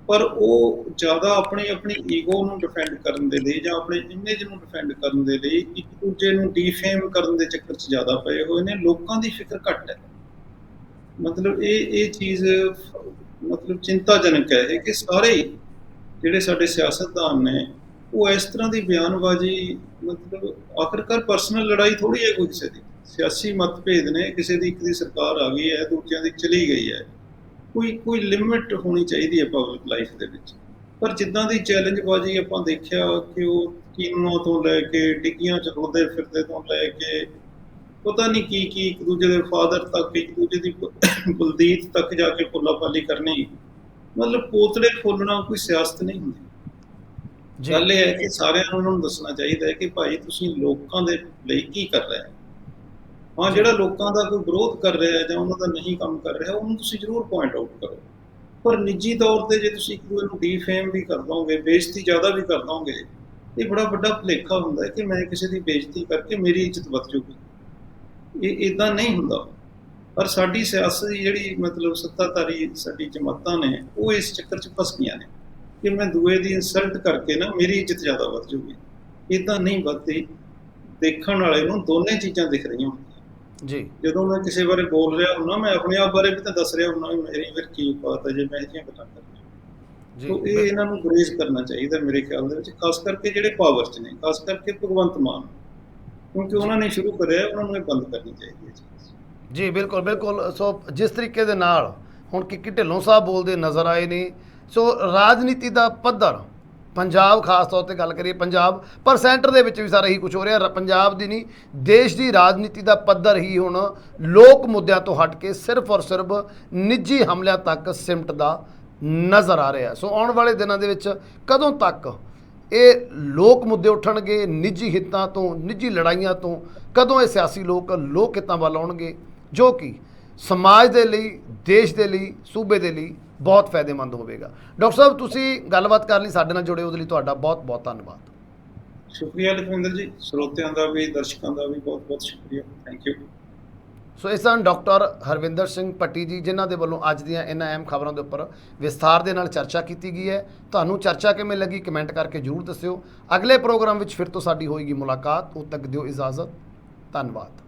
ਪਰ ਉਹ ਜ਼ਿਆਦਾ ਆਪਣੀ ਈਗੋ ਨੂੰ ਡਿਫੈਂਡ ਕਰਨ ਦੇ ਲਈ ਜਾਂ ਆਪਣੇ ਇਮੇਜ ਨੂੰ ਡਿਫੈਂਡ ਕਰਨ ਦੇ ਲਈ ਇੱਕ ਦੂਜੇ ਨੂੰ ਡੀਫੇਮ ਕਰਨ ਦੇ ਚੱਕਰ 'ਚ ਜ਼ਿਆਦਾ ਪਏ ਹੋਏ ਨੇ। ਲੋਕਾਂ ਦੀ ਫਿਕਰ ਘੱਟ ਹੈ। ਮਤਲਬ ਇਹ ਚੀਜ਼ ਮਤਲਬ ਚਿੰਤਾਜਨਕ ਹੈ ਕਿ ਸਾਰੇ ਜਿਹੜੇ ਸਾਡੇ ਸਿਆਸਤਦਾਨ ਨੇ ਉਹ ਇਸ ਤਰ੍ਹਾਂ ਦੀ ਬਿਆਨਬਾਜ਼ੀ, ਮਤਲਬ ਆਖਿਰਕਾਰ ਪਰਸਨਲ ਲੜਾਈ ਥੋੜ੍ਹੀ ਹੈ ਕੋਈ ਕਿਸੇ ਦੀ, ਸਿਆਸੀ ਮਤਭੇਦ ਨੇ, ਕਿਸੇ ਦੀ ਇੱਕ ਦੀ ਸਰਕਾਰ ਆ ਗਈ ਹੈ, ਦੂਜਿਆਂ ਦੀ ਚਲੀ ਗਈ ਹੈ, ਕੋਈ ਲਿਮਿਟ ਹੋਣੀ ਚਾਹੀਦੀ ਹੈ ਪਬਲਿਕ ਲਾਈਫ ਦੇ ਵਿੱਚ। ਪਰ ਜਿੱਦਾਂ ਦੀ ਚੈਲੰਜਬਾਜ਼ੀ ਆਪਾਂ ਦੇਖਿਆ ਕਿ ਉਹ ਕੀਨੂਆਂ ਤੋਂ ਲੈ ਕੇ ਡਿੱਗੀਆਂ 'ਚ ਰੁਲਦੇ ਫਿਰਦੇ ਤੋਂ ਲੈ ਕੇ ਪਤਾ ਨਹੀਂ ਕੀ ਇੱਕ ਦੂਜੇ ਦੇ ਫਾਦਰ ਤੱਕ, ਇੱਕ ਦੂਜੇ ਦੀ ਬਲਦੀਤ ਤੱਕ ਜਾ ਕੇ ਫੁੱਲਾਫਾਲੀ ਕਰਨੀ, ਮਤਲਬ ਪੋਤੜੇ ਫੁੱਲਣਾ ਕੋਈ ਸਿਆਸਤ ਨਹੀਂ ਹੁੰਦੀ। ਗੱਲ ਇਹ ਹੈ ਕਿ ਸਾਰਿਆਂ ਨੂੰ ਉਹਨਾਂ ਨੂੰ ਦੱਸਣਾ ਚਾਹੀਦਾ ਹੈ ਕਿ ਭਾਈ ਤੁਸੀਂ ਲੋਕਾਂ ਦੇ ਲਈ ਕੀ ਕਰ ਰਹੇ ਹੋ। ਹਾਂ, ਜਿਹੜਾ ਲੋਕਾਂ ਦਾ ਕੋਈ ਵਿਰੋਧ ਕਰ ਰਿਹਾ ਜਾਂ ਉਹਨਾਂ ਦਾ ਨਹੀਂ ਕੰਮ ਕਰ ਰਿਹਾ ਉਹਨੂੰ ਤੁਸੀਂ ਜ਼ਰੂਰ ਪੁਆਇੰਟ ਆਊਟ ਕਰੋ, ਪਰ ਨਿੱਜੀ ਤੌਰ ਤੇ ਜੇ ਤੁਸੀਂ ਇੱਕ ਦੂਜੇ ਨੂੰ ਡੀਫੇਮ ਵੀ ਕਰ ਦੋਗੇ, ਬੇਇੱਜ਼ਤੀ ਜ਼ਿਆਦਾ ਵੀ ਕਰ ਦੋਗੇ, ਇਹ ਬੜਾ ਵੱਡਾ ਭੁਲੇਖਾ ਹੁੰਦਾ ਹੈ ਕਿ ਮੈਂ ਕਿਸੇ ਦੀ ਬੇਇੱਜ਼ਤੀ ਕਰਕੇ ਮੇਰੀ ਇੱਜ਼ਤ ਵੱਧ ਜਾਊਗੀ। ਇਹ ਇੱਦਾਂ ਨਹੀਂ ਹੁੰਦਾ। ਪਰ ਸਾਡੀ ਸਿਆਸਤ ਦੀ ਜਿਹੜੀ ਮਤਲਬ ਸੱਤਾਧਾਰੀ ਸਾਡੀ ਜਮਾਤਾਂ ਨੇ ਉਹ ਇਸ ਚੱਕਰ 'ਚ ਫਸ ਗਈਆਂ ਨੇ ਕਿ ਮੈਂ ਦੂਏ ਦੀ ਇਨਸਲਟ ਕਰਕੇ ਨਾ ਮੇਰੀ ਇੱਜ਼ਤ ਜ਼ਿਆਦਾ ਵੱਧ ਜਾਊਗੀ। ਇੱਦਾਂ ਨਹੀਂ ਵੱਧਦੀ। ਦੇਖਣ ਵਾਲੇ ਨੂੰ ਦੋਨੇ ਚੀਜ਼ਾਂ ਦਿਖ ਰਹੀਆਂ ਹੁੰਦੀਆਂ ਜੀ। ਜਦੋਂ ਮੈਂ ਕਿਸੇ ਬਾਰੇ ਬੋਲ ਰਿਹਾ ਹੁੰਦਾ, ਮੈਂ ਆਪਣੇ ਆਪ ਬਾਰੇ ਵੀ ਤਾਂ ਦੱਸ ਰਿਹਾ ਹੁੰਦਾ ਵੀ ਮੇਰੀ ਫਿਰ ਕੀ ਬਾਤ ਹੈ ਜੇ ਮੈਂ ਇਹਦੀਆਂ ਗੱਲਾਂ ਕਰਦਾ ਜੀ। ਇਹ ਇਹਨਾਂ ਨੂੰ ਗੁਰੇਜ਼ ਕਰਨਾ ਚਾਹੀਦਾ ਮੇਰੇ ਖਿਆਲ ਦੇ ਵਿੱਚ, ਖਾਸ ਕਰਕੇ ਜਿਹੜੇ ਪਾਵਰ 'ਚ ਨੇ, ਖਾਸ ਕਰਕੇ ਭਗਵੰਤ ਮਾਨ, ਕਿਉਂਕਿ ਉਹਨਾਂ ਨੇ ਸ਼ੁਰੂ ਕਰਿਆ, ਉਹਨਾਂ ਨੂੰ ਇਹ ਬੰਦ ਕਰਨੀ ਚਾਹੀਦੀ ਹੈ ਜੀ। ਬਿਲਕੁਲ ਬਿਲਕੁਲ। ਸੋ ਜਿਸ ਤਰੀਕੇ ਦੇ ਨਾਲ ਹੁਣ ਕਿੱਕੀ ਢਿੱਲੋਂ ਸਾਹਿਬ ਬੋਲਦੇ ਨਜ਼ਰ ਆਏ ਨੇ, ਸੋ ਰਾਜਨੀਤੀ ਦਾ ਪੱਧਰ ਪੰਜਾਬ ਖਾਸ ਤੌਰ ਤੇ ਗੱਲ ਕਰੀਏ ਪੰਜਾਬ, ਪਰ ਸੈਂਟਰ ਦੇ ਵਿੱਚ ਵੀ ਸਾਰਾ ਇਹੀ ਕੁਝ ਹੋ ਰਿਹਾ। ਪੰਜਾਬ ਦੀ ਨਹੀਂ, ਦੇਸ਼ ਦੀ ਰਾਜਨੀਤੀ ਦਾ ਪੱਧਰ ਹੀ ਹੁਣ ਲੋਕ ਮੁੱਦਿਆਂ ਤੋਂ ਹਟ ਕੇ ਸਿਰਫ ਔਰ ਸਿਰਫ ਨਿੱਜੀ ਹਮਲਿਆਂ ਤੱਕ ਸਿਮਟਦਾ ਨਜ਼ਰ ਆ ਰਿਹਾ। ਸੋ ਆਉਣ ਵਾਲੇ ਦਿਨਾਂ ਦੇ ਵਿੱਚ ਕਦੋਂ ਤੱਕ ਇਹ ਲੋਕ ਮੁੱਦੇ ਉੱਠਣਗੇ ਨਿੱਜੀ ਹਿੱਤਾਂ ਤੋਂ, ਨਿੱਜੀ ਲੜਾਈਆਂ ਤੋਂ, ਕਦੋਂ ਇਹ ਸਿਆਸੀ ਲੋਕ ਹਿੱਤਾਂ ਵੱਲ ਆਉਣਗੇ ਜੋ ਕਿ ਸਮਾਜ ਦੇ ਲਈ, ਦੇਸ਼ ਦੇ ਲਈ, ਸੂਬੇ ਦੇ ਲਈ ਬਹੁਤ ਫਾਇਦੇਮੰਦ ਹੋਵੇਗਾ। ਡਾਕਟਰ ਸਾਹਿਬ, ਤੁਸੀਂ ਗੱਲਬਾਤ ਕਰਨ ਲਈ ਸਾਡੇ ਨਾਲ ਜੁੜੇ ਉਹਦੇ ਲਈ ਤੁਹਾਡਾ ਬਹੁਤ ਬਹੁਤ ਧੰਨਵਾਦ। ਸ਼ੁਕਰੀਆ ਲਖਵਿੰਦਰ ਜੀ, ਸਰੋਤਿਆਂ ਦਾ ਵੀ ਦਰਸ਼ਕਾਂ ਦਾ ਵੀ ਬਹੁਤ ਬਹੁਤ ਸ਼ੁਕਰੀਆ, ਥੈਂਕ ਯੂ। ਸੋ ਇਸ ਸਨ ਡਾਕਟਰ ਹਰਵਿੰਦਰ ਸਿੰਘ ਭੱਟੀ ਜੀ, ਜਿਨ੍ਹਾਂ ਦੇ ਵੱਲੋਂ ਅੱਜ ਦੀਆਂ ਇਹਨਾਂ ਅਹਿਮ ਖਬਰਾਂ ਦੇ ਉੱਪਰ ਵਿਸਥਾਰ ਦੇ ਨਾਲ ਚਰਚਾ ਕੀਤੀ ਗਈ ਹੈ। ਤੁਹਾਨੂੰ ਚਰਚਾ ਕਿਵੇਂ ਲੱਗੀ ਕਮੈਂਟ ਕਰਕੇ ਜ਼ਰੂਰ ਦੱਸਿਓ। ਅਗਲੇ ਪ੍ਰੋਗਰਾਮ ਵਿੱਚ ਫਿਰ ਤੋਂ ਸਾਡੀ ਹੋਏਗੀ ਮੁਲਾਕਾਤ। ਉਦੋਂ ਤੱਕ ਦਿਓ ਇਜਾਜ਼ਤ। ਧੰਨਵਾਦ।